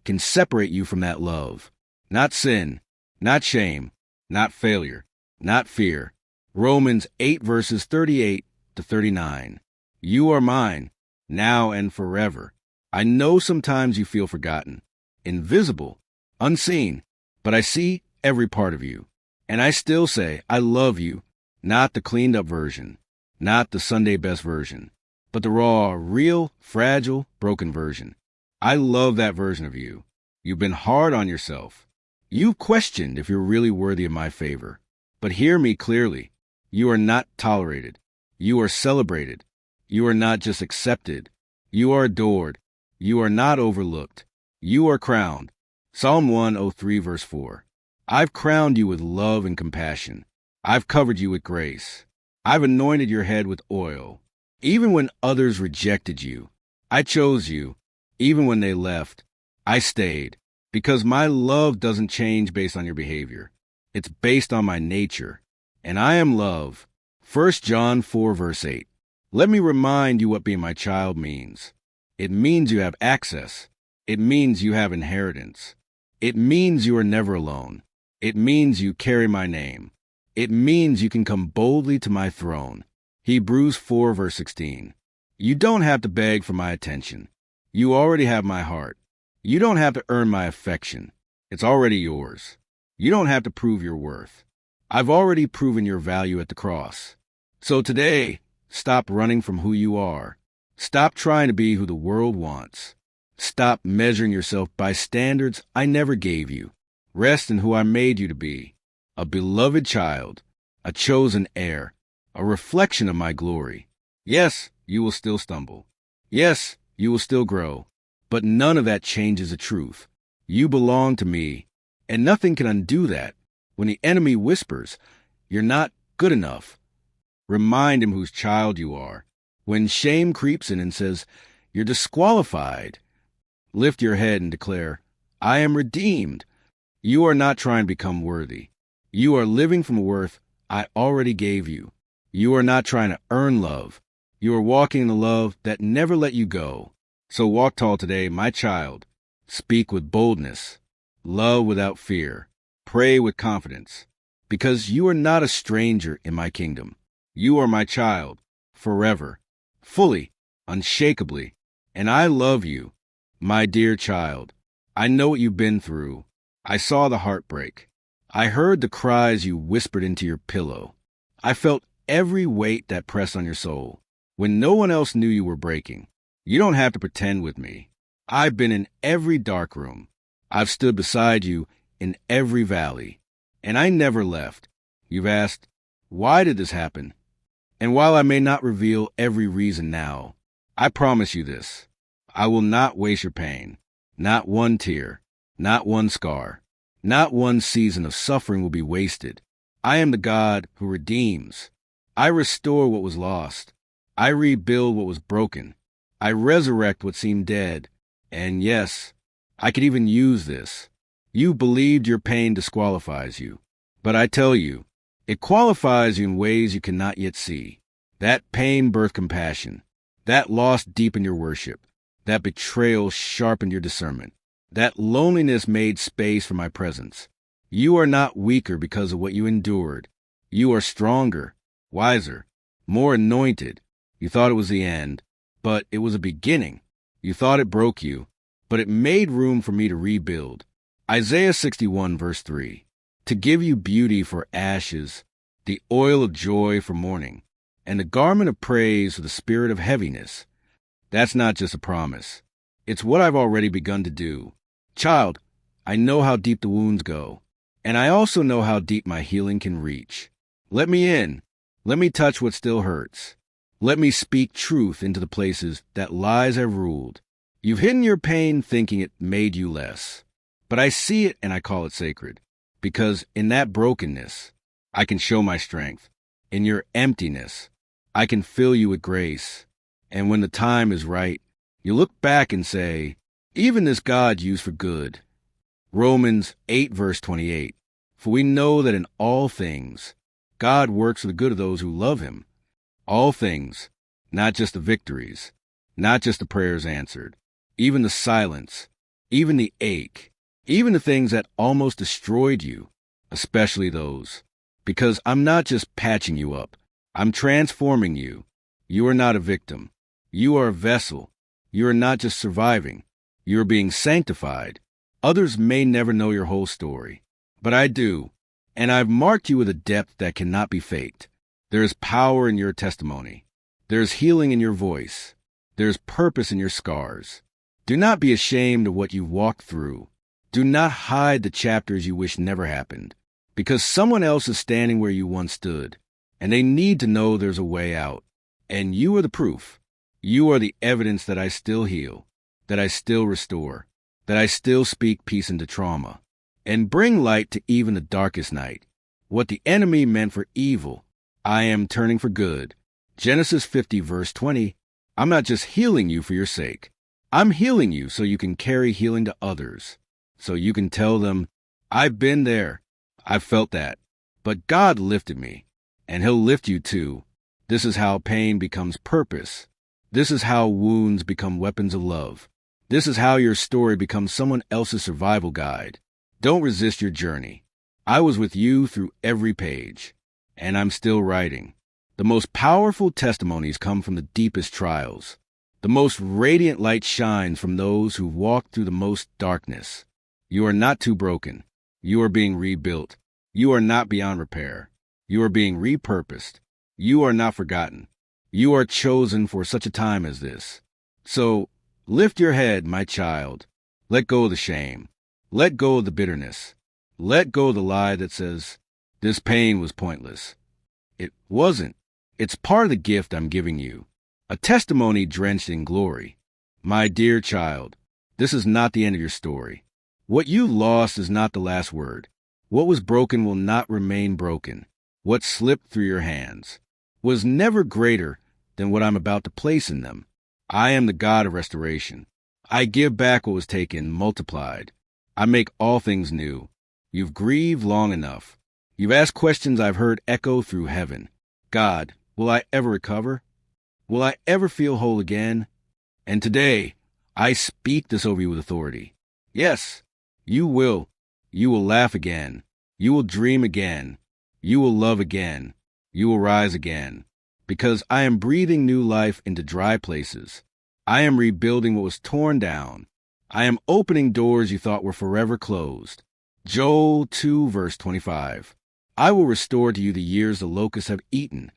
can separate you from that love. Not sin, not shame, not failure, not fear. Romans 8 verses 38 to 39. You are mine, now and forever. I know sometimes you feel forgotten, invisible, unseen, but I see every part of you. And I still say, I love you, not the cleaned up version, not the Sunday best version, but the raw, real, fragile, broken version. I love that version of you. You've been hard on yourself. You've questioned if you're really worthy of my favor. But hear me clearly. You are not tolerated. You are celebrated. You are not just accepted. You are adored. You are not overlooked. You are crowned. Psalm 103 verse 4. I've crowned you with love and compassion. I've covered you with grace. I've anointed your head with oil. Even when others rejected you, I chose you. Even when they left, I stayed. Because my love doesn't change based on your behavior. It's based on my nature. And I am love. 1 John 4 verse 8. Let me remind you what being my child means. It means you have access. It means you have inheritance. It means you are never alone. It means you carry my name. It means you can come boldly to my throne. Hebrews 4 verse 16. You don't have to beg for my attention. You already have my heart. You don't have to earn my affection. It's already yours. You don't have to prove your worth. I've already proven your value at the cross. So today, stop running from who you are. Stop trying to be who the world wants. Stop measuring yourself by standards I never gave you. Rest in who I made you to be. A beloved child, a chosen heir, a reflection of my glory. Yes, you will still stumble. Yes, you will still grow. But none of that changes the truth. You belong to me, and nothing can undo that. When the enemy whispers, you're not good enough, remind him whose child you are. When shame creeps in and says, you're disqualified, lift your head and declare, I am redeemed. You are not trying to become worthy. You are living from a worth I already gave you. You are not trying to earn love. You are walking in the love that never let you go. So walk tall today, my child. Speak with boldness. Love without fear. Pray with confidence. Because you are not a stranger in my kingdom. You are my child, forever, fully, unshakably. And I love you, my dear child. I know what you've been through. I saw the heartbreak. I heard the cries you whispered into your pillow. I felt every weight that pressed on your soul when no one else knew you were breaking. You don't have to pretend with me. I've been in every dark room. I've stood beside you in every valley, and I never left. You've asked, why did this happen? And while I may not reveal every reason now, I promise you this. I will not waste your pain. Not one tear, not one scar, not one season of suffering will be wasted. I am the God who redeems. I restore what was lost. I rebuild what was broken. I resurrect what seemed dead. And yes, I could even use this. You believed your pain disqualifies you. But I tell you, it qualifies you in ways you cannot yet see. That pain birthed compassion. That loss deepened your worship. That betrayal sharpened your discernment. That loneliness made space for my presence. You are not weaker because of what you endured. You are stronger, wiser, more anointed. You thought it was the end, but it was a beginning. You thought it broke you, but it made room for me to rebuild. Isaiah 61, verse 3. To give you beauty for ashes, the oil of joy for mourning, and the garment of praise for the spirit of heaviness. That's not just a promise. It's what I've already begun to do. Child, I know how deep the wounds go, and I also know how deep my healing can reach. Let me in. Let me touch what still hurts. Let me speak truth into the places that lies have ruled. You've hidden your pain thinking it made you less. But I see it and I call it sacred. Because in that brokenness, I can show my strength. In your emptiness, I can fill you with grace. And when the time is right, you look back and say, even this God used for good. Romans 8, verse 28. For we know that in all things, God works for the good of those who love him. All things, not just the victories, not just the prayers answered, even the silence, even the ache, even the things that almost destroyed you, especially those. Because I'm not just patching you up, I'm transforming you. You are not a victim. You are a vessel. You are not just surviving. You are being sanctified. Others may never know your whole story, but I do, and I've marked you with a depth that cannot be faked. There is power in your testimony. There is healing in your voice. There is purpose in your scars. Do not be ashamed of what you've walked through. Do not hide the chapters you wish never happened, because someone else is standing where you once stood, and they need to know there's a way out. And you are the proof. You are the evidence that I still heal, that I still restore, that I still speak peace into trauma, and bring light to even the darkest night. What the enemy meant for evil, I am turning for good. Genesis 50, verse 20. I'm not just healing you for your sake. I'm healing you so you can carry healing to others. So you can tell them, I've been there. I've felt that. But God lifted me, and he'll lift you too. This is how pain becomes purpose. This is how wounds become weapons of love. This is how your story becomes someone else's survival guide. Don't resist your journey. I was with you through every page, and I'm still writing. The most powerful testimonies come from the deepest trials. The most radiant light shines from those who walked through the most darkness. You are not too broken. You are being rebuilt. You are not beyond repair. You are being repurposed. You are not forgotten. You are chosen for such a time as this. So, lift your head, my child. Let go of the shame. Let go of the bitterness. Let go of the lie that says, this pain was pointless. It wasn't. It's part of the gift I'm giving you. A testimony drenched in glory. My dear child, this is not the end of your story. What you lost is not the last word. What was broken will not remain broken. What slipped through your hands was never greater than what I'm about to place in them. I am the God of restoration. I give back what was taken, multiplied. I make all things new. You've grieved long enough. You've asked questions I've heard echo through heaven. God, will I ever recover? Will I ever feel whole again? And today, I speak this over you with authority. Yes, you will. You will laugh again. You will dream again. You will love again. You will rise again. Because I am breathing new life into dry places. I am rebuilding what was torn down. I am opening doors you thought were forever closed. Joel 2, verse 25. I will restore to you the years the locusts have eaten.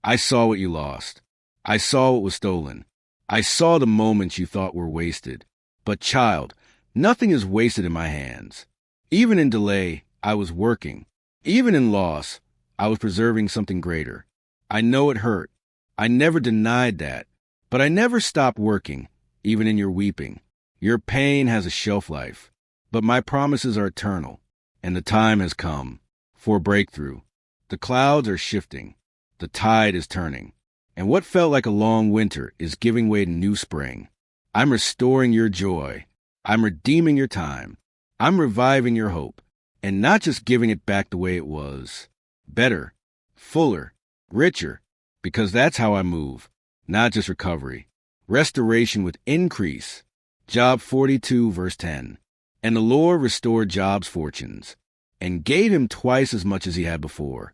I saw what you lost. I saw what was stolen. I saw the moments you thought were wasted. But child, nothing is wasted in my hands. Even in delay, I was working. Even in loss, I was preserving something greater. I know it hurt. I never denied that. But I never stopped working, even in your weeping. Your pain has a shelf life. But my promises are eternal. And the time has come for breakthrough. The clouds are shifting. The tide is turning. And what felt like a long winter is giving way to new spring. I'm restoring your joy. I'm redeeming your time. I'm reviving your hope. And not just giving it back the way it was. Better, fuller, richer. Because that's how I move. Not just recovery. Restoration with increase. Job 42, verse 10. And the Lord restored Job's fortunes, and gave him twice as much as he had before.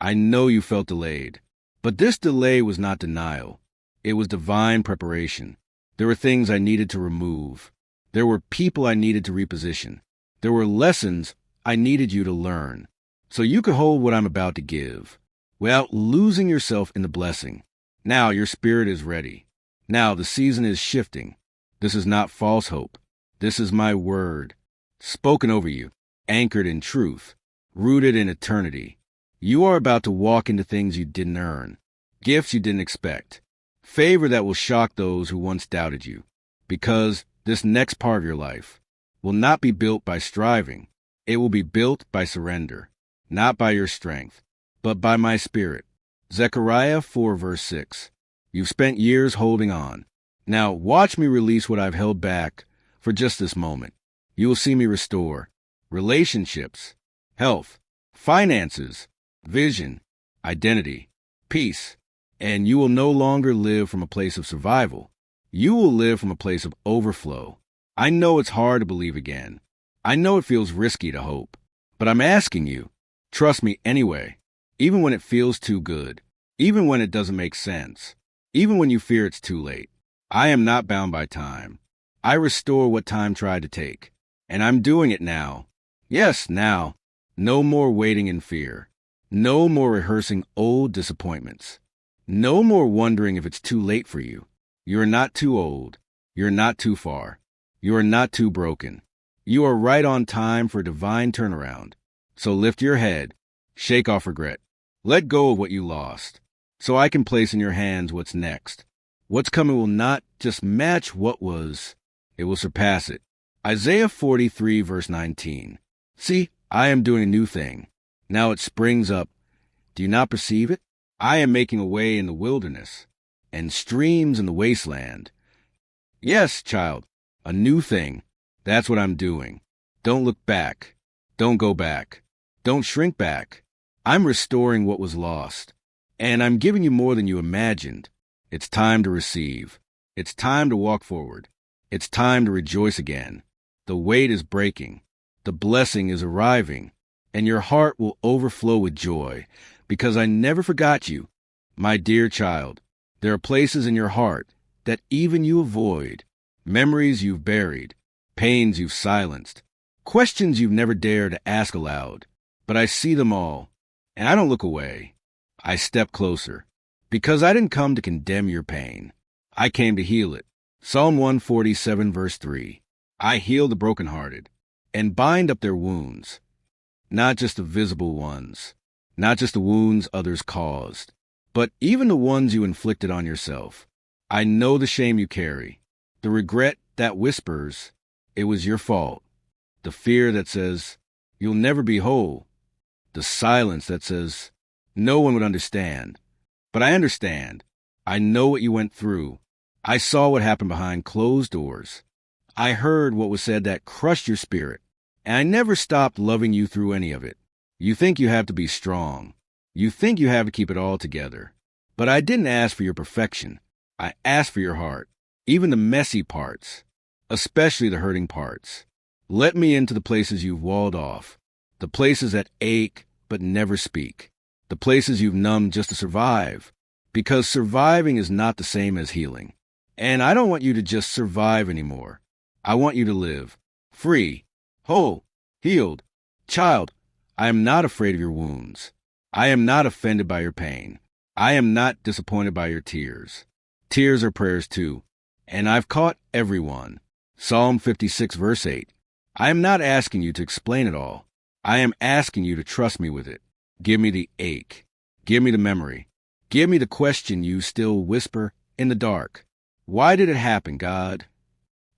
I know you felt delayed, but this delay was not denial. It was divine preparation. There were things I needed to remove. There were people I needed to reposition. There were lessons I needed you to learn, so you could hold what I'm about to give, without losing yourself in the blessing. Now your spirit is ready. Now the season is shifting. This is not false hope. This is my word, spoken over you, anchored in truth, rooted in eternity. You are about to walk into things you didn't earn, gifts you didn't expect, favor that will shock those who once doubted you. Because this next part of your life will not be built by striving. It will be built by surrender, not by your strength, but by my spirit. Zechariah 4, verse 6. You've spent years holding on. Now watch me release what I've held back for just this moment. You will see me restore relationships, health, finances, vision, identity, peace, and you will no longer live from a place of survival. You will live from a place of overflow. I know it's hard to believe again. I know it feels risky to hope, but I'm asking you, trust me anyway, even when it feels too good, even when it doesn't make sense, even when you fear it's too late. I am not bound by time. I restore what time tried to take, and I'm doing it now. Yes, now. No more waiting in fear. No more rehearsing old disappointments. No more wondering if it's too late for you. You are not too old. You're not too far. You are not too broken. You are right on time for a divine turnaround. So lift your head. Shake off regret. Let go of what you lost, so I can place in your hands what's next. What's coming will not just match what was. It will surpass it. Isaiah 43, verse 19. See, I am doing a new thing. Now it springs up. Do you not perceive it? I am making a way in the wilderness and streams in the wasteland. Yes, child, a new thing. That's what I'm doing. Don't look back. Don't go back. Don't shrink back. I'm restoring what was lost. And I'm giving you more than you imagined. It's time to receive. It's time to walk forward. It's time to rejoice again. The weight is breaking. The blessing is arriving. And your heart will overflow with joy, because I never forgot you. My dear child, there are places in your heart that even you avoid, memories you've buried, pains you've silenced, questions you've never dared to ask aloud. But I see them all, and I don't look away. I step closer, because I didn't come to condemn your pain. I came to heal it. Psalm 147, verse 3. I heal the brokenhearted and bind up their wounds, not just the visible ones, not just the wounds others caused, but even the ones you inflicted on yourself. I know the shame you carry, the regret that whispers, it was your fault, the fear that says, you'll never be whole, the silence that says, no one would understand. But I understand. I know what you went through. I saw what happened behind closed doors. I heard what was said that crushed your spirit, and I never stopped loving you through any of it. You think you have to be strong. You think you have to keep it all together. But I didn't ask for your perfection. I asked for your heart, even the messy parts, especially the hurting parts. Let me into the places you've walled off, the places that ache but never speak, the places you've numbed just to survive, because surviving is not the same as healing. And I don't want you to just survive anymore. I want you to live, free, whole, healed. Child, I am not afraid of your wounds. I am not offended by your pain. I am not disappointed by your tears. Tears are prayers too, and I've caught everyone. Psalm 56, verse 8. I am not asking you to explain it all. I am asking you to trust me with it. Give me the ache. Give me the memory. Give me the question you still whisper in the dark. Why did it happen, God?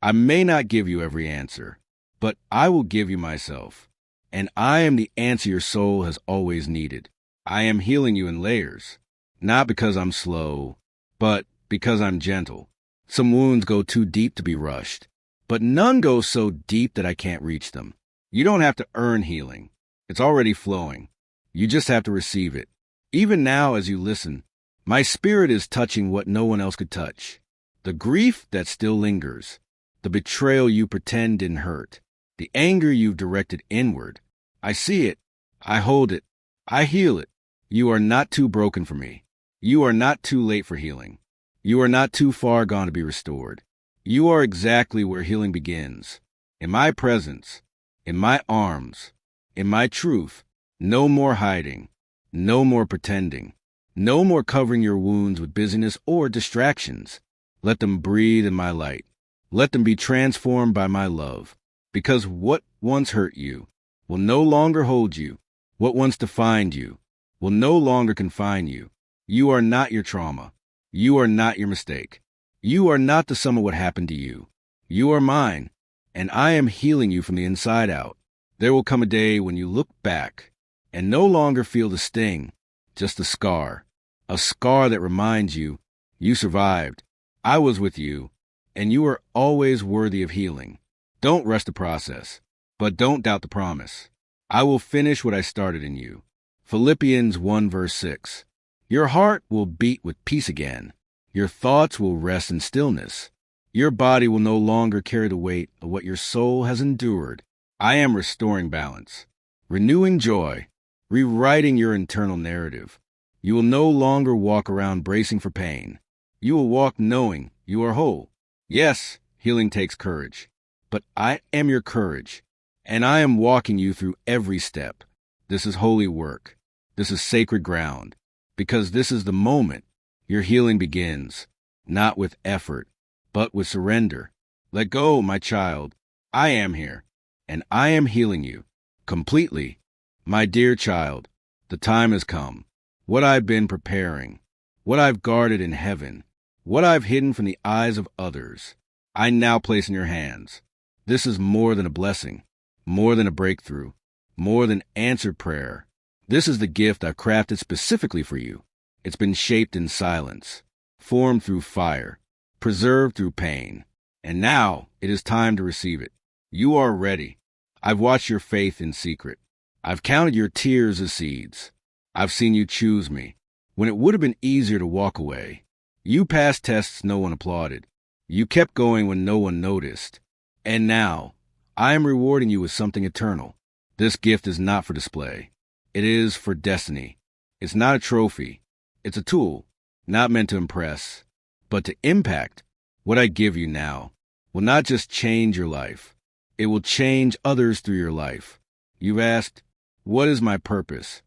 I may not give you every answer, but I will give you myself. And I am the answer your soul has always needed. I am healing you in layers, not because I'm slow, but because I'm gentle. Some wounds go too deep to be rushed, but none go so deep that I can't reach them. You don't have to earn healing. It's already flowing. You just have to receive it. Even now, as you listen, my spirit is touching what no one else could touch. The grief that still lingers, the betrayal you pretend didn't hurt, the anger you've directed inward. I see it. I hold it. I heal it. You are not too broken for me. You are not too late for healing. You are not too far gone to be restored. You are exactly where healing begins. In my presence, in my arms, in my truth. No more hiding. No more pretending. No more covering your wounds with busyness or distractions. Let them breathe in my light. Let them be transformed by my love. Because what once hurt you will no longer hold you. What once defined you will no longer confine you. You are not your trauma. You are not your mistake. You are not the sum of what happened to you. You are mine, and I am healing you from the inside out. There will come a day when you look back and no longer feel the sting, just a scar that reminds you, you survived, I was with you, and you are always worthy of healing. Don't rush the process, but don't doubt the promise. I will finish what I started in you. Philippians 1 verse 6. Your heart will beat with peace again. Your thoughts will rest in stillness. Your body will no longer carry the weight of what your soul has endured. I am restoring balance, renewing joy, rewriting your internal narrative. You will no longer walk around bracing for pain. You will walk knowing you are whole. Yes, healing takes courage, but I am your courage, and I am walking you through every step. This is holy work. This is sacred ground, because this is the moment your healing begins, not with effort, but with surrender. Let go, my child. I am here, and I am healing you completely. My dear child, the time has come. What I've been preparing, what I've guarded in heaven, what I've hidden from the eyes of others, I now place in your hands. This is more than a blessing, more than a breakthrough, more than answered prayer. This is the gift I've crafted specifically for you. It's been shaped in silence, formed through fire, preserved through pain, and now it is time to receive it. You are ready. I've watched your faith in secret. I've counted your tears as seeds. I've seen you choose me when it would have been easier to walk away. You passed tests no one applauded. You kept going when no one noticed. And now, I am rewarding you with something eternal. This gift is not for display. It is for destiny. It's not a trophy. It's a tool, not meant to impress, but to impact. What I give you now will not just change your life. It will change others through your life. You've asked, what is my purpose?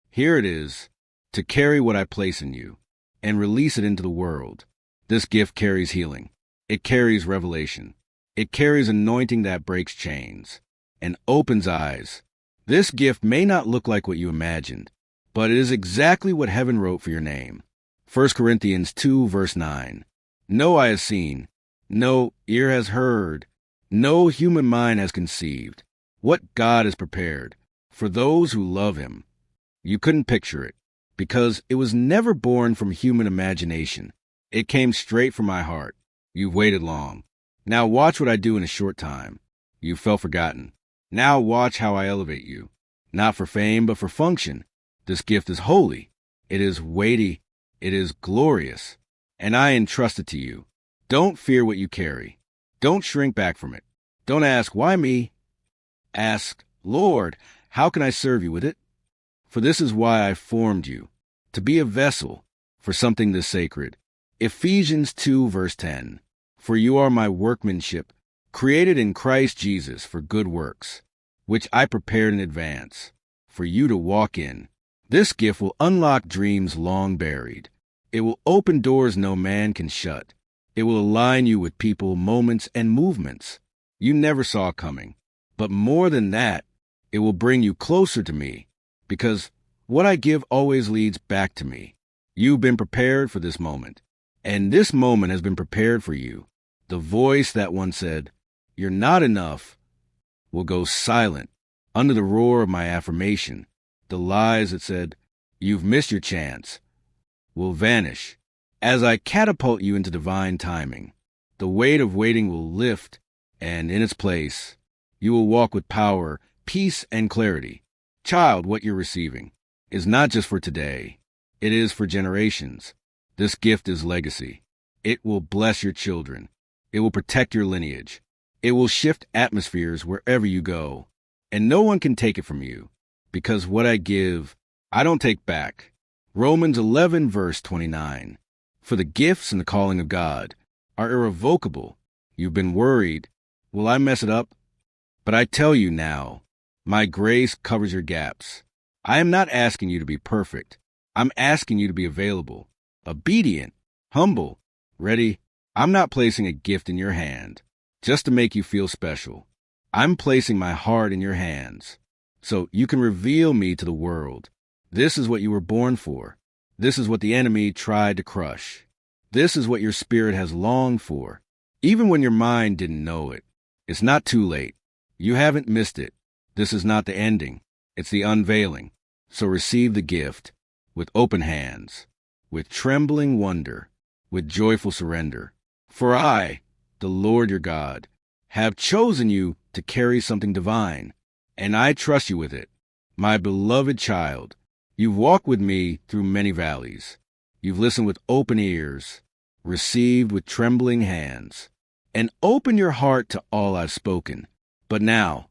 Here it is, to carry what I place in you and release it into the world. This gift carries healing. It carries revelation. It carries anointing that breaks chains and opens eyes. This gift may not look like what you imagined, but it is exactly what heaven wrote for your name. 1 Corinthians 2 verse 9. No eye has seen, no ear has heard, no human mind has conceived what God has prepared for those who love him. You couldn't picture it, because it was never born from human imagination. It came straight from my heart. You've waited long. Now watch what I do in a short time. You felt forgotten. Now watch how I elevate you. Not for fame, but for function. This gift is holy. It is weighty. It is glorious. And I entrust it to you. Don't fear what you carry. Don't shrink back from it. Don't ask, why me? Ask, Lord, how can I serve you with it? For this is why I formed you, to be a vessel for something this sacred. Ephesians 2 verse 10. For you are my workmanship, created in Christ Jesus for good works, which I prepared in advance for you to walk in. This gift will unlock dreams long buried. It will open doors no man can shut. It will align you with people, moments, and movements you never saw coming. But more than that, it will bring you closer to me, because what I give always leads back to me. You've been prepared for this moment, and this moment has been prepared for you. The voice that once said, "You're not enough," will go silent under the roar of my affirmation. The lies that said, "You've missed your chance," will vanish as I catapult you into divine timing. The weight of waiting will lift, and in its place, you will walk with power, peace, and clarity. Child, what you're receiving is not just for today. It is for generations. This gift is legacy. It will bless your children. It will protect your lineage. It will shift atmospheres wherever you go. And no one can take it from you, because what I give, I don't take back. Romans 11, verse 29. For the gifts and the calling of God are irrevocable. You've been worried, will I mess it up? But I tell you now, my grace covers your gaps. I am not asking you to be perfect. I'm asking you to be available, obedient, humble, ready. I'm not placing a gift in your hand just to make you feel special. I'm placing my heart in your hands so you can reveal me to the world. This is what you were born for. This is what the enemy tried to crush. This is what your spirit has longed for, even when your mind didn't know it. It's not too late. You haven't missed it. This is not the ending. It's the unveiling. So receive the gift with open hands, with trembling wonder, with joyful surrender. For I, the Lord your God, have chosen you to carry something divine, and I trust you with it. My beloved child, you've walked with me through many valleys. You've listened with open ears, received with trembling hands, and opened your heart to all I've spoken. But now,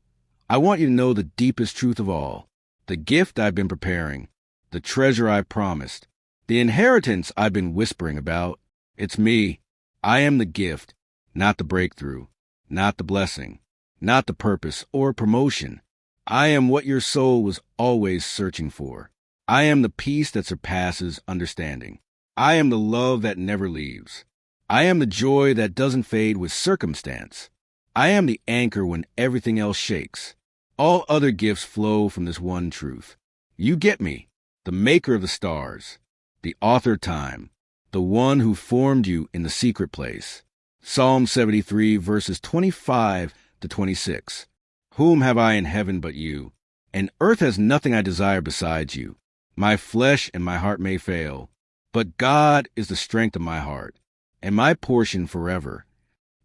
I want you to know the deepest truth of all, the gift I've been preparing, the treasure I've promised, the inheritance I've been whispering about. It's me. I am the gift, not the breakthrough, not the blessing, not the purpose or promotion. I am what your soul was always searching for. I am the peace that surpasses understanding. I am the love that never leaves. I am the joy that doesn't fade with circumstance. I am the anchor when everything else shakes. All other gifts flow from this one truth. You get me, the maker of the stars, the author of time, the one who formed you in the secret place. Psalm 73, verses 25 to 26. Whom have I in heaven but you? And earth has nothing I desire besides you. My flesh and my heart may fail, but God is the strength of my heart, and my portion forever.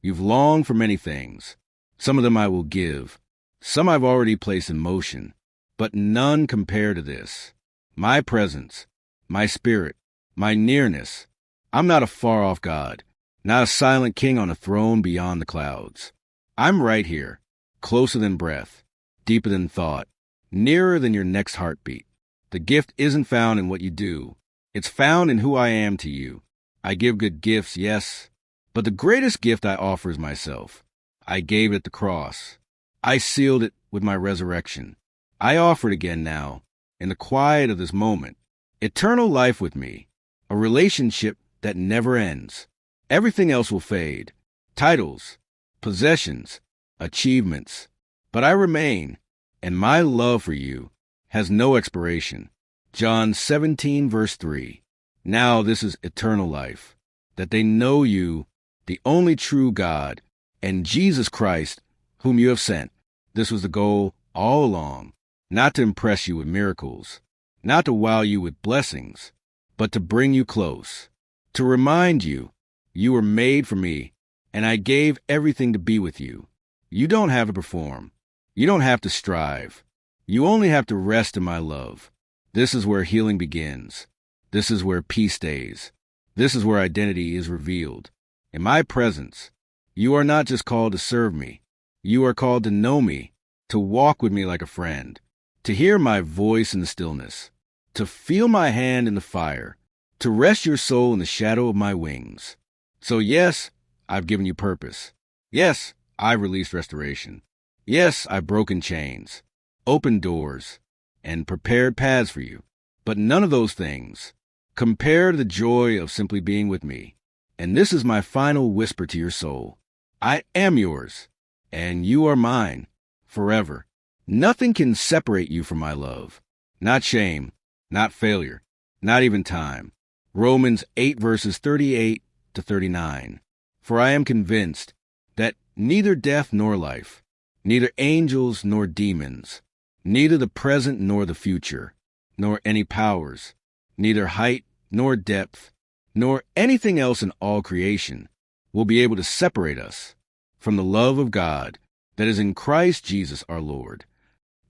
You've longed for many things. Some of them I will give. Some I've already placed in motion, but none compare to this. My presence, my spirit, my nearness. I'm not a far-off God, not a silent king on a throne beyond the clouds. I'm right here, closer than breath, deeper than thought, nearer than your next heartbeat. The gift isn't found in what you do. It's found in who I am to you. I give good gifts, yes, but the greatest gift I offer is myself. I gave it at the cross. I sealed it with my resurrection. I offer it again now, in the quiet of this moment. Eternal life with me, a relationship that never ends. Everything else will fade. Titles, possessions, achievements. But I remain, and my love for you has no expiration. John 17, verse 3. Now this is eternal life, that they know you, the only true God, and Jesus Christ, whom you have sent. This was the goal all along, not to impress you with miracles, not to wow you with blessings, but to bring you close, to remind you, you were made for me, and I gave everything to be with you. You don't have to perform. You don't have to strive. You only have to rest in my love. This is where healing begins. This is where peace stays. This is where identity is revealed. In my presence, you are not just called to serve me. You are called to know me, to walk with me like a friend, to hear my voice in the stillness, to feel my hand in the fire, to rest your soul in the shadow of my wings. So yes, I've given you purpose. Yes, I've released restoration. Yes, I've broken chains, opened doors, and prepared paths for you. But none of those things Compare the joy of simply being with me. And this is my final whisper to your soul. I am yours, and you are mine, forever. Nothing can separate you from my love. Not shame, not failure, not even time. Romans 8 verses 38 to 39. For I am convinced that neither death nor life, neither angels nor demons, neither the present nor the future, nor any powers, neither height nor depth, nor anything else in all creation will be able to separate us from the love of God that is in Christ Jesus our Lord.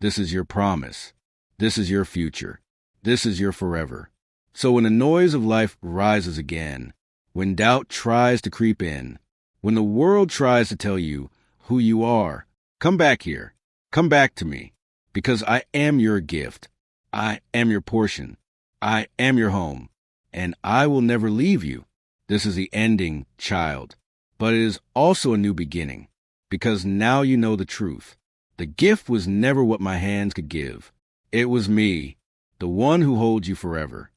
This is your promise. This is your future. This is your forever. So when the noise of life rises again, when doubt tries to creep in, when the world tries to tell you who you are, come back here. Come back to me, because I am your gift. I am your portion. I am your home, and I will never leave you. This is the ending, child, but it is also a new beginning, because now you know the truth. The gift was never what my hands could give. It was me, the one who holds you forever.